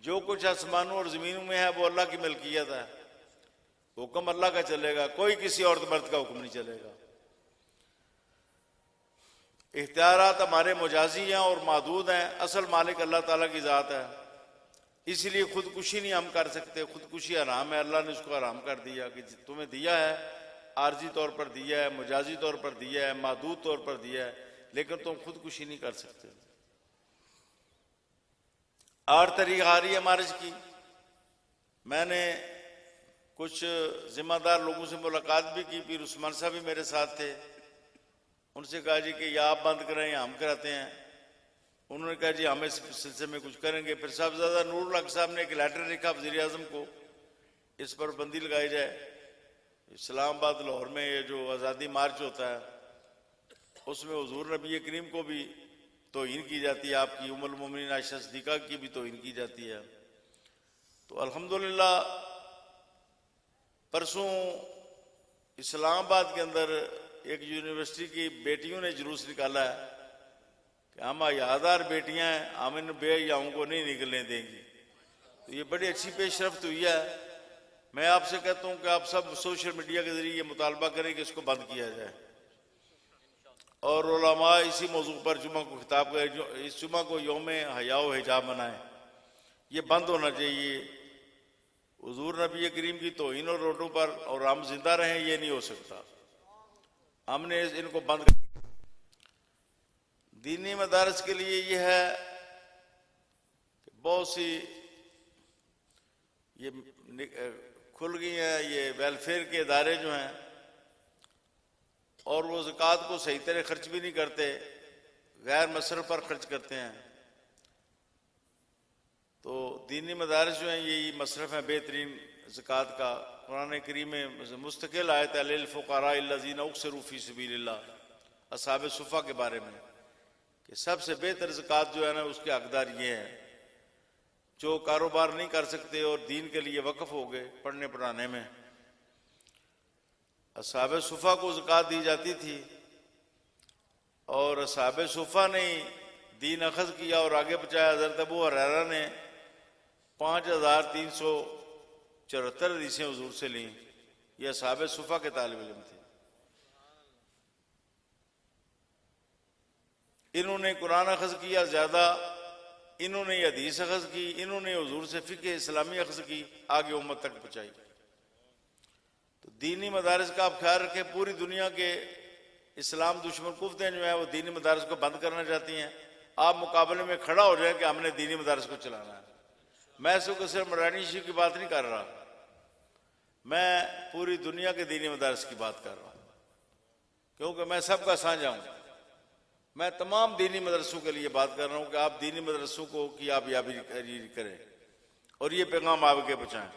जो कुछ आसमानों और जमीनों में है वो अल्लाह की मिल्कियत है। हुक्म अल्लाह का चलेगा, कोई किसी औरत मर्द का हुक्म नहीं चलेगा। इख्तियारात हमारे मुजाजी हैं और महदूद हैं। असल मालिक अल्लाह ताला की ज़ात है, इसलिए खुदकुशी नहीं हम कर सकते। खुदकुशी हराम है, अल्लाह ने उसको हराम कर दिया कि तुम्हें दिया है, आर्जी तौर पर दिया है, मुजाजी तौर पर दिया है, महदूद तौर पर दिया है, लेकिन तुम खुदकुशी नहीं कर सकते। 8 तारीख आ रही है मार्च की। मैंने कुछ जिम्मेदार लोगों से मुलाकात भी की, पीर उस्मान साहब भी मेरे साथ थे। उनसे कहा जी कि या आप बंद कराएं या हम कराते हैं। उन्होंने कहा जी हम इस सिलसिले में कुछ करेंगे। फिर साहबजादा नूरुल हक साहब ने एक लेटर लिखा वज़ीर आज़म को, इस पर बंदी लगाई जाए। इस्लामाबाद लाहौर में ये जो आज़ादी मार्च होता है उसमें हुजूर नबी करीम को भी तौहीन की जाती है, आपकी उम्मुल मोमिनीन आयशा सिद्दीक़ा की भी तौहीन की जाती है। तो अल्हम्दुलिल्लाह परसों इस्लामाबाद के अंदर एक यूनिवर्सिटी की बेटियों ने जुलूस निकाला है कि हम हयादार बेटियां हैं, हम इन बेहयाओं को नहीं निकलने देंगी। तो ये बड़ी अच्छी पेशरफ्त हुई है। मैं आपसे कहता हूं कि आप सब सोशल मीडिया के जरिए मुतालबा करें कि इसको बंद किया जाए, और उलमा इसी मौजू पर जुमा को खिताब करें, इस जुमा को यौम हया व हिजाब मनाएं। ये बंद होना चाहिए। हुजूर नबी करीम की तौहीन और रोडों पर और हम जिंदा रहें, ये नहीं हो सकता। हमने इनको बंद कर। दीनी मदारस के लिए ये है कि बहुत सी ये खुल गई हैं ये वेलफेयर के इदारे जो हैं, और वो ज़कात को सही तरह खर्च भी नहीं करते, गैर मसरफ पर खर्च करते हैं। तो दीनी मदारस जो हैं यही मसरफ है बेहतरीन ज़कात का। कुरान करीम में मुस्तकिल आयत है लिल फुक़रा अल्लज़ीना उक़सिरू फ़ी सबीलिल्लाह, असहाब सुफ़ा के बारे में, कि सबसे बेहतर ज़कात जो है ना उसके हकदार ये हैं जो कारोबार नहीं कर सकते और दीन के लिए वक्फ हो गए पढ़ने पढ़ाने में। असहाब सुफ़ा को ज़कात दी जाती थी और असहाब सुफ़ा ने दीन अखज़ किया और आगे पहुँचाया। हज़रत अबू हुरैरा ने 5374 हदीसें हुजूर से ली। ये असहाब सुफ़ा के तालिब इल्म थे। इन्होंने कुरान अखज़ किया ज़्यादा, इन्होंने हदीस अखज़ की, इन्होंने हुजूर से फ़िक़्ह इस्लामी अखज़ की, आगे उम्मत तक पहुँचाई। तो दीनी मदारस का आप ख्याल रखें। पूरी दुनिया के इस्लाम दुश्मन कुफ्तें जो हैं वो दीनी मदारस को बंद करना चाहती हैं। आप मुकाबले में खड़ा हो जाए कि हमने दीनी मदारस को चलाना है। मैं इसको सिर्फ मरानी शरीफ की बात नहीं कर रहा, मैं पूरी दुनिया के दीनी मदारस की बात कर रहा हूँ, क्योंकि मैं सबका साझा हूँ। मैं तमाम दीनी मदरसों के लिए बात कर रहा हूँ कि आप दीनी मदरसों को की आप याबी करें और ये पैगाम आगे पहुँचाएं।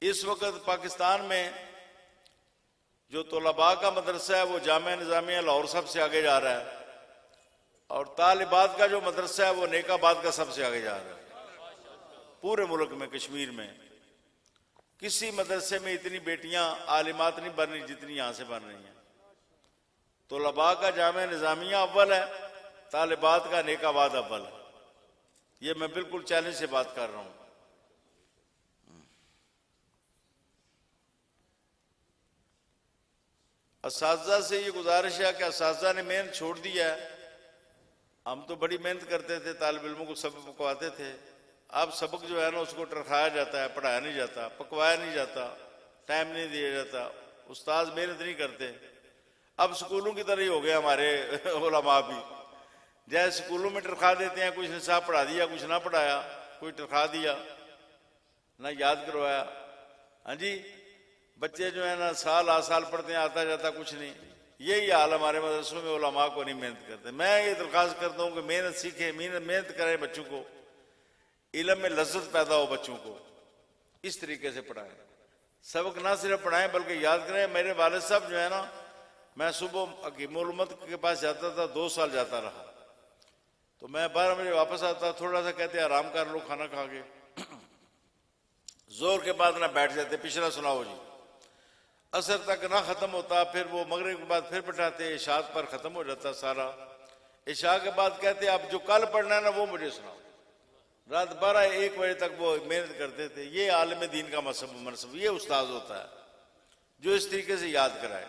इस वक्त पाकिस्तान में जो तलबा का मदरसा है वो जामिया निज़ामिया लाहौर सबसे आगे जा रहा है, और तालिबात का जो मदरसा है वो नेकाबाद का सबसे आगे जा रहा है। पूरे मुल्क में, कश्मीर में किसी मदरसे में इतनी बेटियां आलिमात नहीं बन रही जितनी यहां से बन रही हैं। तलबा का जामिया निज़ामिया अव्वल है, तालिबात का नेकाबाद अव्वल है। ये मैं बिल्कुल चैलेंज से बात कर रहा हूं। असातिज़ा से ये गुजारिश है कि असातिज़ा ने मेहनत छोड़ दी है। हम तो बड़ी मेहनत करते थे, तालिब इल्मों को सबक पकवाते थे। अब सबक जो है ना उसको टरखाया जाता है, पढ़ाया नहीं जाता, पकवाया नहीं जाता, टाइम नहीं दिया जाता, उस्ताद मेहनत नहीं करते। अब स्कूलों की तरह ही हो गया हमारे उलमा भी, जैसे स्कूलों में टरखा देते हैं, कुछ निसाब पढ़ा दिया, कुछ ना पढ़ाया, कोई टरखा दिया ना याद करवाया। हाँ जी, बच्चे जो है ना साल पढ़ते हैं, आता जाता कुछ नहीं। यही हाल हमारे मदरसों में, उलमा को नहीं मेहनत करते। मैं ये दरख्वास्त करता हूँ कि मेहनत सीखें, मेहनत करें, बच्चों को इल्म में लज्जत पैदा हो, बच्चों को इस तरीके से पढ़ाएं। सबक ना सिर्फ पढ़ाएं बल्कि याद करें। मेरे वालिद साहब जो है ना, मैं सुबह हकीमुल उम्मत के पास जाता था, 2 साल जाता रहा, तो मैं 12 बजे वापस आता, थोड़ा सा कहते आराम कर लो खाना खा के, जोर के बाद ना बैठ जाते, पिछला सुनाओ जी। असर तक ना खत्म होता, फिर वो मगरिब के बाद फिर बैठाते, इशा पर खत्म हो जाता सारा। इशा के बाद कहते अब जो कल पढ़ना है ना वो मुझे सुनाओ। रात 12-1 बजे तक वो मेहनत करते थे। ये आलिम दीन का मनसब, ये उस्ताद होता है जो इस तरीके से याद कराए।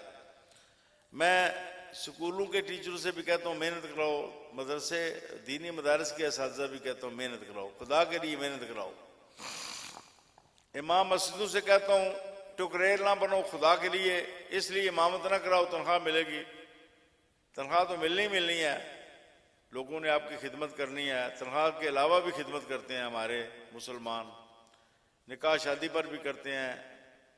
मैं स्कूलों के टीचरों से भी कहता हूँ मेहनत कराओ, मदरसे दीनी मदारस के असातिज़ा भी कहता हूँ मेहनत कराओ, खुदा के लिए मेहनत कराओ। इमाम मस्जिदों से कहता हूँ टुकरेल ना बनो, खुदा के लिए इसलिए इमामत ना कराओ, तनख्वाह मिलेगी। तनख्वाह तो मिलनी है, लोगों ने आपकी खिदमत करनी है। तनख्वाह के अलावा भी खिदमत करते हैं हमारे मुसलमान, निकाह शादी पर भी करते हैं,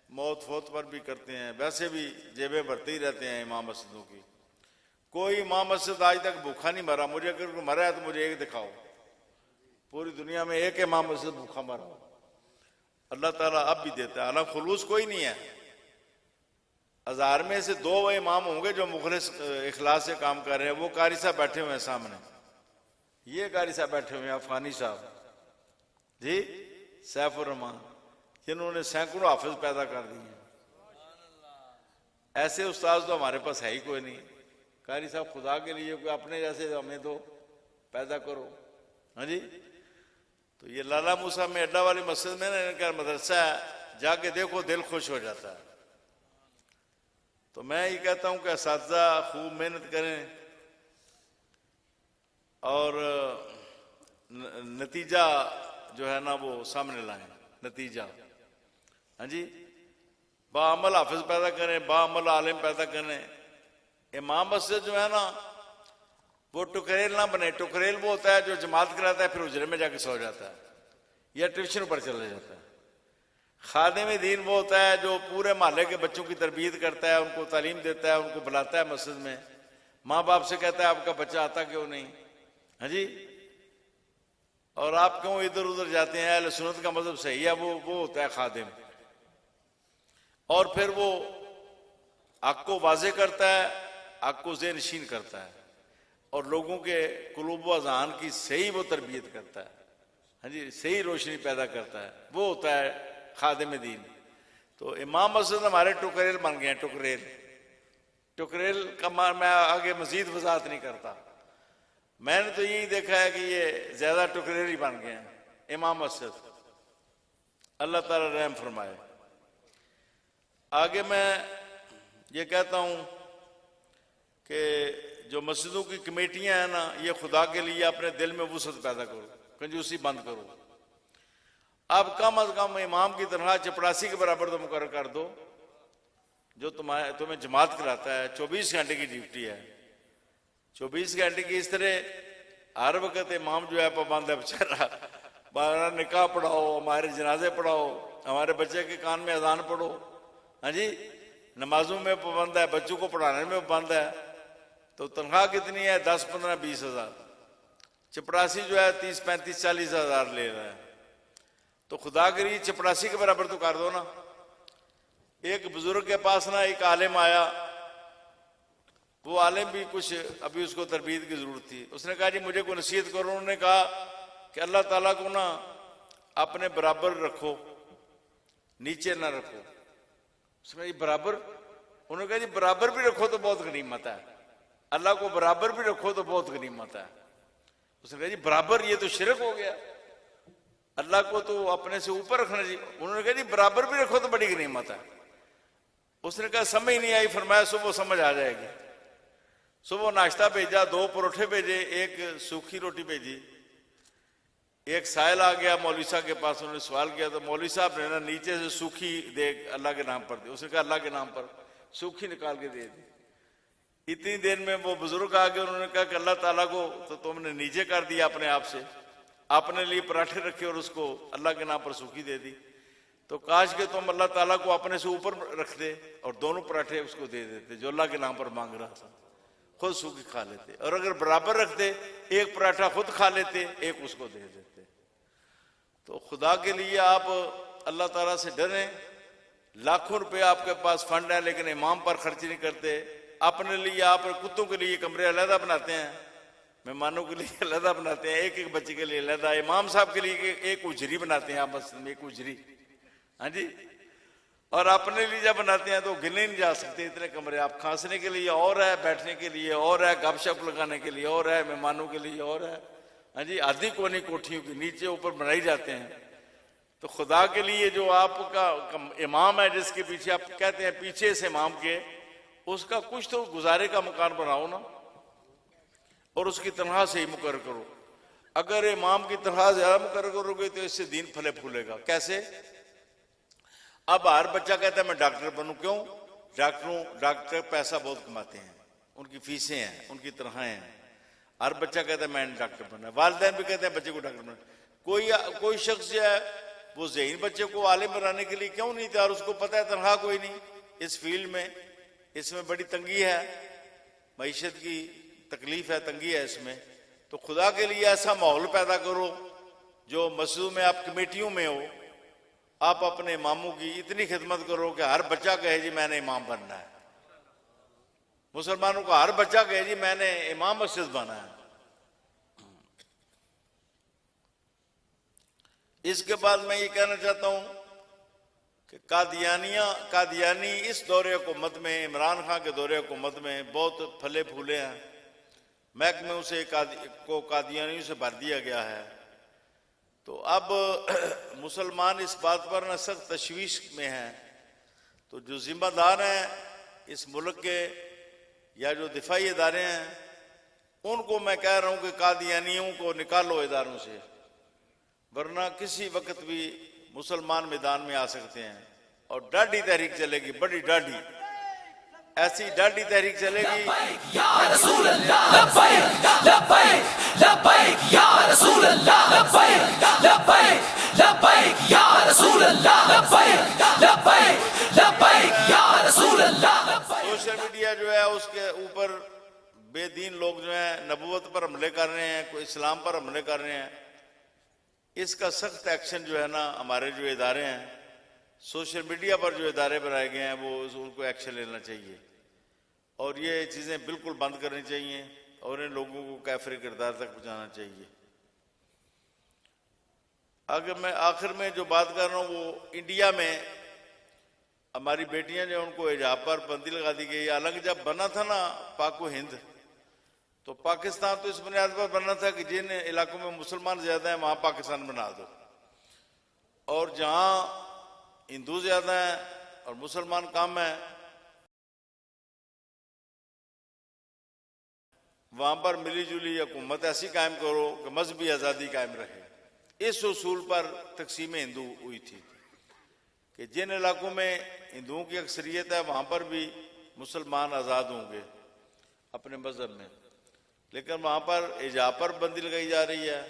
मौत फोत पर भी करते हैं, वैसे भी जेबें भरते ही रहते हैं इमाम मस्जिदों की। कोई इमाम मस्जिद आज तक भूखा नहीं मरा। मुझे अगर कोई मरा है तो मुझे एक दिखाओ, पूरी दुनिया में एक इमाम मस्जिद भूखा मरा हो। अल्लाह ताला अब भी देता है, हालांकि खुलूस कोई नहीं है। 1000 में से 2 इमाम होंगे जो मुखलिस इखलास से काम कर रहे हैं। वो कारी साहब बैठे हुए हैं सामने, ये कारी साहब बैठे हुए हैं, अफगानी साहब जी, सैफुर रहमान, जिन्होंने सैकड़ों हाफिज पैदा कर दिए। ऐसे उस्ताद तो हमारे पास है ही कोई नहीं। कारी साहब खुदा के लिए कोई अपने जैसे हमें तो पैदा करो। हाँ जी, तो ये लाला मूसा में अड्डा वाली मस्जिद में ना इनका मदरसा है, जाके देखो दिल खुश हो जाता है। तो मैं ये कहता हूं कि असातिज़ा खूब मेहनत करें और नतीजा जो है ना वो सामने लाएं। नतीजा हाँ जी, बाअमल हाफिज पैदा करें, बाअमल आलिम पैदा करें। इमाम मस्जिद जो है ना वो टुकरेल ना बने। टुकरेल वो होता है जो जमात कराता है फिर उजरे में जाके सो जाता है या ट्यूशन पर चला जाता है। खादिम दीन वो होता है जो पूरे मोहल्ले के बच्चों की तरबियत करता है, उनको तालीम देता है, उनको बुलाता है मस्जिद में, माँ बाप से कहता है आपका बच्चा आता क्यों नहीं, हाँ जी, और आप क्यों इधर उधर जाते हैं, अहले सुन्नत का मजहब सही है, वो होता है खादिम। और फिर वो हक को वाजे करता है, हक को ज़ेहनशीन करता है और लोगों के कुलूब व अज़हान की सही वो तरबियत करता है, हाँ जी, सही रोशनी पैदा करता है, वो होता है खादिम दीन। तो इमाम मस्जिद हमारे टुकरेल बन गए हैं। टुकरेल का मैं आगे मजीद वजाहत नहीं करता। मैंने तो यही देखा है कि ये ज्यादा टुकरेल ही बन गए हैं इमाम मस्जिद। अल्लाह ताला रहम फरमाए। आगे मैं ये कहता हूं कि जो मस्जिदों की कमेटियां हैं ना, ये खुदा के लिए अपने दिल में वुसअत पैदा करो, कंजूसी बंद करो। अब कम अज कम इमाम की तनख्वाह चपरासी के बराबर तो मुकर्रर कर दो जो तुम्हें जमात कराता है। 24 घंटे की ड्यूटी है, 24 घंटे की। इस तरह हर वक्त इमाम जो है पाबंद है बेचारा। हमारा निकाह पढ़ाओ, हमारे जनाजे पढ़ाओ, हमारे बच्चे के कान में अजान पढ़ो, हाँ जी, नमाजों में पाबंद है, बच्चों को पढ़ाने में पाबंद है। तो तनख्वाह कितनी है? 10, 15, 20 हजार। चपरासी जो है 30, 35, 40 हजार ले रहा है। तो खुदा के लिए चपरासी के बराबर तो कर दो ना। एक बुजुर्ग के पास ना एक आलिम आया, वो आलिम भी कुछ अभी उसको तरबियत की जरूरत थी। उसने कहा जी मुझे कोई नसीहत करो। उन्होंने कहा कि अल्लाह ताला को ना अपने बराबर रखो, नीचे ना रखो। उसने बराबर, उन्होंने कहा जी बराबर भी रखो तो बहुत गनीमत है, अल्लाह को बराबर भी रखो तो बहुत गनीमत है। उसने कहा जी बराबर, ये तो शिरक हो गया, अल्लाह को तो अपने से ऊपर रखना चाहिए। उन्होंने कहा जी बराबर भी रखो तो बड़ी गनीमत है। उसने कहा समझ नहीं आई। फरमाया सुबह समझ आ जाएगी। सुबह नाश्ता भेजा, 2 परोठे भेजे, 1 सूखी रोटी भेजी। एक साहिल आ गया मौलवी साहब के पास, उन्होंने सवाल किया तो मौलवी साहब ने ना नीचे से सूखी दे अल्लाह के नाम पर दी। उसने कहा अल्लाह के नाम पर सूखी निकाल के दे दी। इतनी देर में वो बुजुर्ग आ गए, उन्होंने कहा कि अल्लाह ताला को तो तुमने नीचे कर दिया अपने आप से, अपने लिए पराठे रखे और उसको अल्लाह के नाम पर सूखी दे दी। तो काश के तुम अल्लाह ताला को अपने से ऊपर रख दे और दोनों पराठे उसको दे देते जो अल्लाह के नाम पर मांग रहा था, खुद सूखी खा लेते। और अगर बराबर रख दे, एक पराठा खुद खा लेते, एक उसको दे देते। तो खुदा के लिए आप अल्लाह ताला से डरें। लाखों रुपए आपके पास फंड है लेकिन इमाम पर खर्च नहीं करते। अपने लिए आप कुत्तों के लिए कमरे अलहदा बनाते हैं, मेहमानों के लिए अलहदा बनाते हैं, एक एक बच्चे के लिए अलहदा, इमाम साहब के लिए एक उजरी बनाते हैं आप मस्जिद में, एक उजरी, हाँ जी। और अपने लिए जब बनाते हैं तो गिने नहीं जा सकते इतने कमरे। आप खांसने के लिए और है, बैठने के लिए और है, गपशप लगाने के लिए और है, मेहमानों के लिए और है, हाँ जी। आधी कोनी कोठियों की नीचे ऊपर बनाई जाते हैं। तो खुदा के लिए जो आपका इमाम है, जिसके पीछे आप कहते हैं पीछे से इमाम के, उसका कुछ तो गुजारे का मकान बनाओ ना और उसकी तनख्वाह से ही मुकर्रर करो। अगर इमाम की तनख्वाह ज्यादा मुकर्रर करोगे तो इससे दीन फले फूलेगा। कैसे? अब हर बच्चा कहता है मैं डॉक्टर बनूं। क्यों? डॉक्टर पैसा बहुत कमाते हैं, उनकी फीसें हैं, उनकी तनख्वाहें हैं। हर बच्चा कहता है मैं डॉक्टर बनना है। वालिदैन भी कहते हैं बच्चे को डॉक्टर बनना। कोई शख्स जो है वो ज़हीन बच्चे को आलिम बनाने के लिए क्यों नहीं तैयार? उसको पता है तनख्वाह कोई नहीं इस फील्ड में, इसमें बड़ी तंगी है, मईशत की तकलीफ है, तंगी है इसमें। तो खुदा के लिए ऐसा माहौल पैदा करो जो मस्जिदों में आप कमेटियों में हो, आप अपने इमामों की इतनी खिदमत करो कि हर बच्चा कहे जी मैंने इमाम बनना है। मुसलमानों का हर बच्चा कहे जी मैंने इमाम मस्जिद बना है। इसके बाद मैं ये कहना चाहता हूं कि कादियानी इस दौरे हुकूमत में, इमरान खान के दौरे हुकूमत में बहुत फले फूले हैं। महकमे से को कादियानियों से भर दिया गया है। तो अब मुसलमान इस बात पर न सख्त तशवीश में हैं। तो जो जिम्मेदार हैं इस मुल्क के या जो दिफाई इदारे हैं, उनको मैं कह रहा हूं कि कादियानियों को निकालो इदारों से, वरना किसी वक्त भी मुसलमान मैदान में आ सकते हैं। और डाढ़ी तहरीक चलेगी, बड़ी डाढ़ी, ऐसी डाढ़ी तहरीक चलेगी। या रसूल अल्लाह लब्बैक लब्बैक लब्बैक या रसूल अल्लाह लब्बैक लब्बैक लब्बैक या रसूल अल्लाह लब्बैक लब्बैक लब्बैक या रसूल अल्लाह लब्बैक। सोशल मीडिया जो है उसके ऊपर बेदीन लोग जो हैं नबूवत पर हमले कर रहे हैं, कोई इस्लाम पर हमले कर रहे हैं। इसका सख्त एक्शन जो है ना हमारे जो इदारे हैं, सोशल मीडिया पर जो इदारे बनाए गए हैं वो उनको एक्शन लेना चाहिए और ये चीज़ें बिल्कुल बंद करनी चाहिए और इन लोगों को काफिर किरदार तक पहुँचाना चाहिए। अगर मैं आखिर में जो बात कर रहा हूँ वो इंडिया में हमारी बेटियां जो उनको हिजाब पर पाबंदी लगा दी गई। अलग जब बना था ना पाको हिंद, तो पाकिस्तान तो इस बुनियाद पर बनना था कि जिन इलाकों में मुसलमान ज्यादा हैं वहां पाकिस्तान बना दो, और जहां हिंदू ज्यादा हैं और मुसलमान कम हैं वहां पर मिली जुली हुकूमत ऐसी कायम करो कि मजहबी आज़ादी कायम रहे। इस उसूल पर तकसीम हिंदू हुई थी कि जिन इलाकों में हिंदुओं की अक्सरियत है वहां पर भी मुसलमान आज़ाद होंगे अपने मजहब में, लेकिन वहां पर हिजाब पर पाबंदी लगाई जा रही है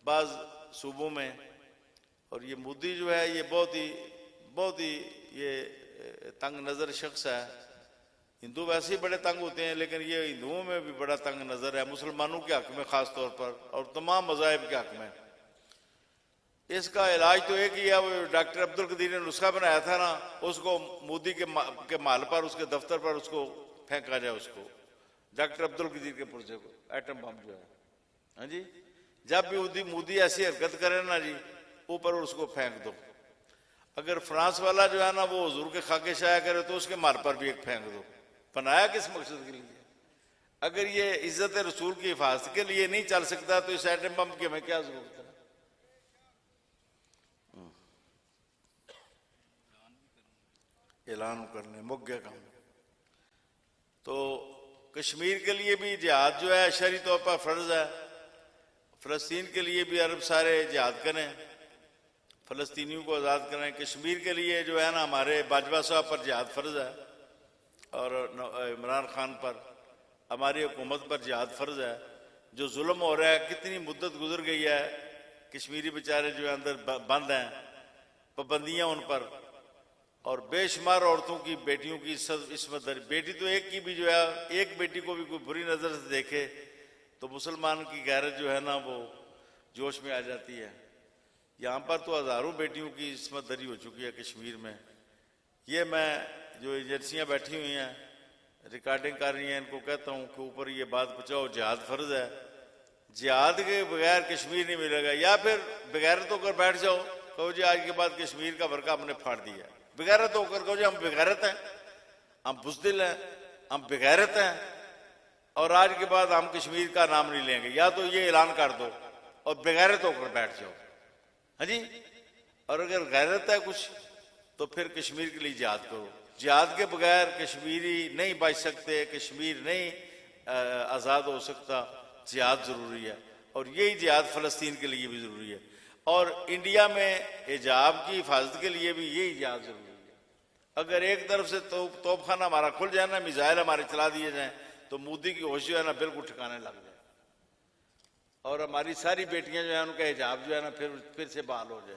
बाज़ सूबों में। और ये मोदी जो है ये बहुत ही ये तंग नज़र शख्स है। हिंदू वैसे ही बड़े तंग होते हैं, लेकिन ये हिंदुओं में भी बड़ा तंग नज़र है, मुसलमानों के हक में ख़ास तौर पर और तमाम मज़ाहिब के हक में। इसका इलाज तो एक ही है, वो डॉक्टर अब्दुल कदीर ने नुस्खा बनाया था ना, उसको मोदी के माल पर, उसके दफ्तर पर उसको फेंका जाए, उसको डॉक्टर अब्दुल कदीर के पुर्जे को, एटम बम जो है। हाँ जी, जब भी मोदी ऐसी हरकत करे ना जी ऊपर उसको फेंक दो। अगर फ्रांस वाला जो है ना वो हुजूर के खाके शाया करे तो उसके माल पर भी एक फेंक दो। बनाया किस मकसद के लिए? अगर ये इज्जत रसूल की हिफाजत के लिए नहीं चल सकता तो इस एटम बम की हमें क्या जरूरत है? ऐलान करने मुक गया काम। तो कश्मीर के लिए भी जिहाद जो है शरई तौर पर फर्ज है। फलस्तीन के लिए भी अरब सारे जिहाद करें, फलस्तीनियों को आज़ाद करें। कश्मीर के लिए जो है ना हमारे बाजवा साहब पर जिहाद फर्ज है और इमरान खान पर, हमारी हुकूमत पर जिहाद फर्ज है। जो जुल्म हो रहा है, कितनी मुद्दत गुजर गई है, कश्मीरी बेचारे जो है अंदर बंद हैं, पाबंदियाँ उन पर, और बेशुमार औरतों की, बेटियों की इस्मत दरी। बेटी तो एक की भी जो है, एक बेटी को भी कोई बुरी नज़र से देखे तो मुसलमान की गैरत जो है ना वो जोश में आ जाती है। यहाँ पर तो हज़ारों बेटियों की इस्मत दरी हो चुकी है कश्मीर में। ये मैं जो एजेंसियाँ बैठी हुई हैं रिकॉर्डिंग कर रही हैं, इनको कहता हूँ कि ऊपर ये बात पहुँचाओ, जिहाद फर्ज है। जिहाद के बगैर कश्मीर नहीं मिलेगा। या फिर बेगैरत होकर बैठ जाओ, कहो जी आज के बाद कश्मीर का वर्का हमने फाड़ दिया। बेगैरत होकर कहो जी हम बेगैरत हैं, हम बुज़दिल हैं, हम बेगैरत हैं, और आज के बाद हम कश्मीर का नाम नहीं लेंगे। या तो ये ऐलान कर दो और बेगैरत होकर बैठ जाओ। हाँ जी, और अगर गैरत है कुछ तो फिर कश्मीर के लिए जिहाद करो। जिहाद के बगैर कश्मीरी नहीं बच सकते, कश्मीर नहीं आज़ाद हो सकता। जिहाद ज़रूरी है और यही जिहाद फ़लस्तीन के लिए भी ज़रूरी है, और इंडिया में हिजाब की हिफाजत के लिए भी यही जिहाद ज़रूरी है। अगर एक तरफ से तोपखाना हमारा खुल जाए ना, मिसाइल हमारे चला दिए जाएँ, तो मोदी की होश जो है ना बिल्कुल ठिकाने लग जाए और हमारी सारी बेटियां जो है उनका हिजाब जो है ना फिर से बहाल हो जाए।